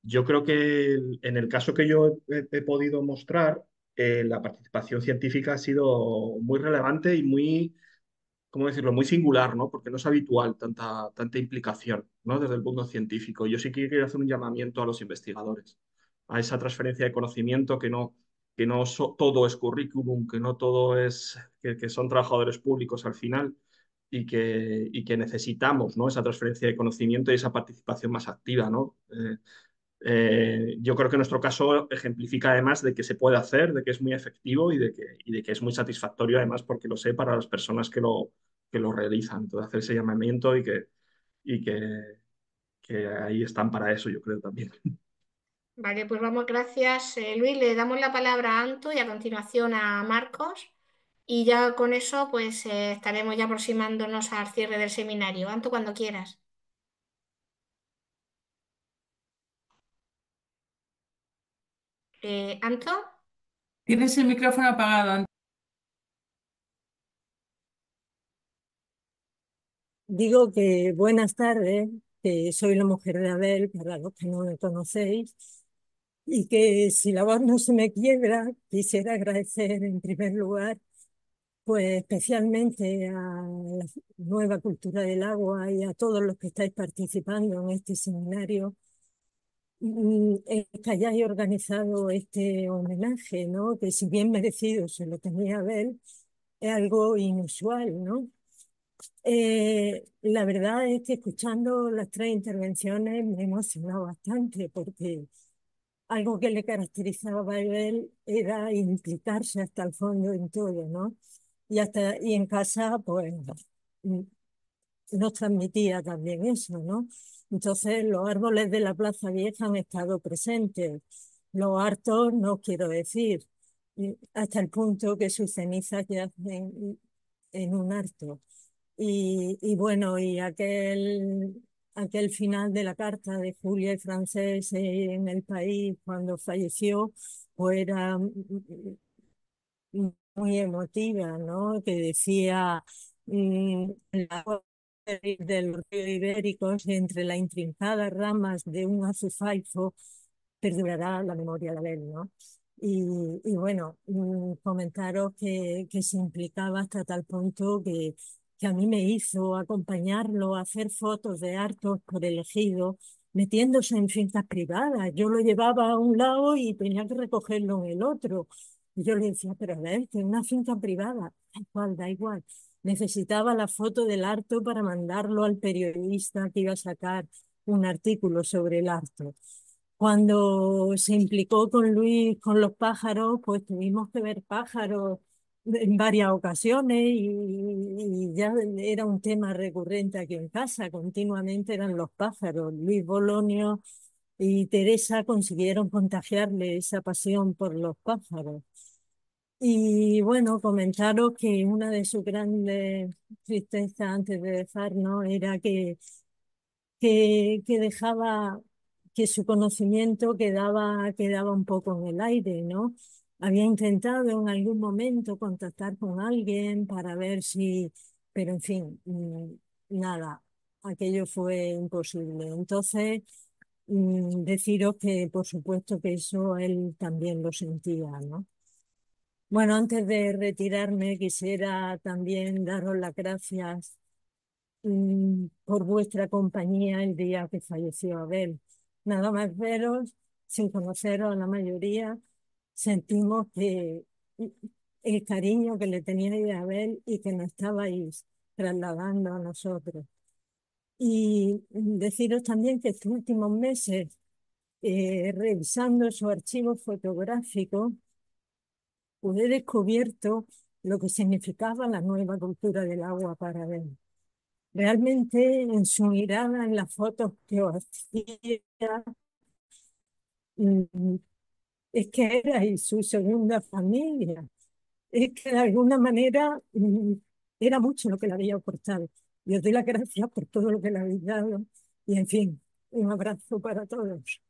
S5: Yo creo que en el caso que yo he podido mostrar, la participación científica ha sido muy relevante y muy, ¿cómo decirlo?, muy singular, ¿no? Porque no es habitual tanta implicación, ¿no? Desde el punto científico. Yo sí que quiero hacer un llamamiento a los investigadores, a esa transferencia de conocimiento que no todo es currículum, que no todo es, que son trabajadores públicos al final y que necesitamos, ¿no? Esa transferencia de conocimiento y esa participación más activa, ¿no? Yo creo que nuestro caso ejemplifica además de que se puede hacer, de que es muy efectivo y de que es muy satisfactorio además porque lo sé para las personas que lo realizan. Entonces, hacer ese llamamiento y que ahí están para eso, yo creo también.
S1: Vale, pues vamos, gracias, Luis. Le damos la palabra a Anto y a continuación a Marcos. Y ya con eso, pues estaremos ya aproximándonos al cierre del seminario. Anto, cuando quieras. ¿Anto?
S8: Tienes el micrófono apagado.
S9: Digo que buenas tardes, que soy la mujer de Abel, para los que no me conocéis, y que si la voz no se me quiebra, quisiera agradecer en primer lugar, pues especialmente a la Nueva Cultura del Agua y a todos los que estáis participando en este seminario, que hayáis organizado este homenaje, ¿no? Que si bien merecido se lo tenía Abel, es algo inusual, ¿no? La verdad es que escuchando las tres intervenciones me he emocionado bastante porque algo que le caracterizaba a él era implicarse hasta el fondo en todo, ¿no? Y en casa, pues, mm, nos transmitía también eso, ¿no? Entonces, los árboles de la Plaza Vieja han estado presentes. Los hartos, no quiero decir, hasta el punto que sus cenizas yacen en un harto. Y bueno, y aquel final de la carta de Julia y Francés en El País cuando falleció, pues era muy emotiva, ¿no? Que decía el agua del río Ibérico, entre las intrincadas ramas de un azufaifo, perdurará la memoria de él, ¿no? Y bueno, comentaros que se implicaba hasta tal punto que a mí me hizo acompañarlo a hacer fotos de hartos por el ejido, metiéndose en fincas privadas. Yo lo llevaba a un lado y tenía que recogerlo en el otro. Y yo le decía, pero a ver, que es una finca privada, da igual, da igual. Necesitaba la foto del harto para mandarlo al periodista que iba a sacar un artículo sobre el harto. Cuando se implicó con Luis con los pájaros, pues tuvimos que ver pájaros en varias ocasiones y ya era un tema recurrente aquí en casa, continuamente eran los pájaros. Luis Bolonio y Teresa consiguieron contagiarle esa pasión por los pájaros. Y bueno, comentaros que una de sus grandes tristezas antes de dejarnos era que dejaba que su conocimiento quedaba un poco en el aire, ¿no? Había intentado en algún momento contactar con alguien para ver si, pero en fin, nada, aquello fue imposible. Entonces, deciros que por supuesto que eso él también lo sentía, ¿no? Bueno, antes de retirarme, quisiera también daros las gracias por vuestra compañía el día que falleció Abel. Nada más veros, sin conoceros a la mayoría, sentimos que el cariño que le teníais a Abel y que nos estabais trasladando a nosotros. Y deciros también que estos últimos meses, revisando su archivo fotográfico, he descubierto lo que significaba la nueva cultura del agua para él. Realmente en su mirada, en las fotos que os hacía, mm, es que era y su segunda familia. Es que de alguna manera era mucho lo que le había aportado. Y os doy las gracias por todo lo que le habéis dado. Y en fin, un abrazo para todos.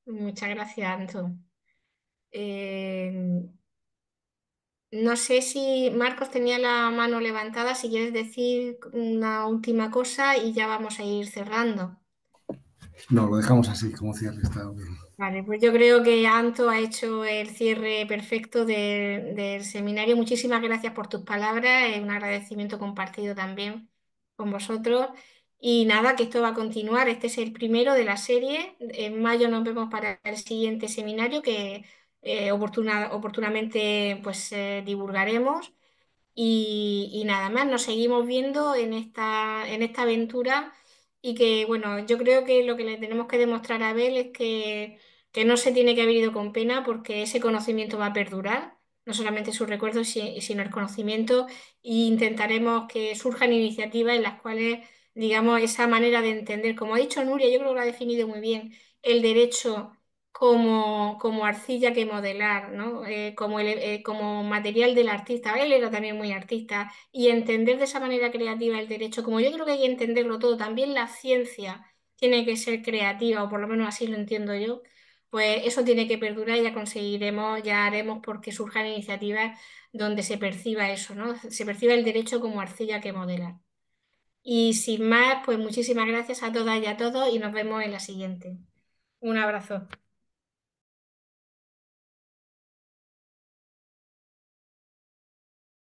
S1: Muchas gracias, Anto. Eh, No sé si Marcos tenía la mano levantada, si quieres decir una última cosa y ya vamos a ir cerrando.
S4: No, lo dejamos así, como cierre, está bien.
S1: Vale, pues yo creo que Anto ha hecho el cierre perfecto del seminario. Muchísimas gracias por tus palabras, es un agradecimiento compartido también con vosotros. Y nada, que esto va a continuar. Este es el primero de la serie. En mayo nos vemos para el siguiente seminario que oportunamente pues, divulgaremos. Y nada más, nos seguimos viendo en esta aventura y que, bueno, yo creo que lo que le tenemos que demostrar a Abel es que no se tiene que haber ido con pena porque ese conocimiento va a perdurar, no solamente sus recuerdos, sino el conocimiento, e intentaremos que surjan iniciativas en las cuales, digamos, esa manera de entender, como ha dicho Nuria, yo creo que lo ha definido muy bien, el derecho como arcilla que modelar, ¿no? Como material del artista. Él era también muy artista y entender de esa manera creativa el derecho, como yo creo que hay que entenderlo todo, también la ciencia tiene que ser creativa, o por lo menos así lo entiendo yo, pues eso tiene que perdurar y ya conseguiremos, ya haremos porque surjan iniciativas donde se perciba eso, ¿no? Se perciba el derecho como arcilla que modelar. Y sin más, pues muchísimas gracias a todas y a todos y nos vemos en la siguiente. Un abrazo.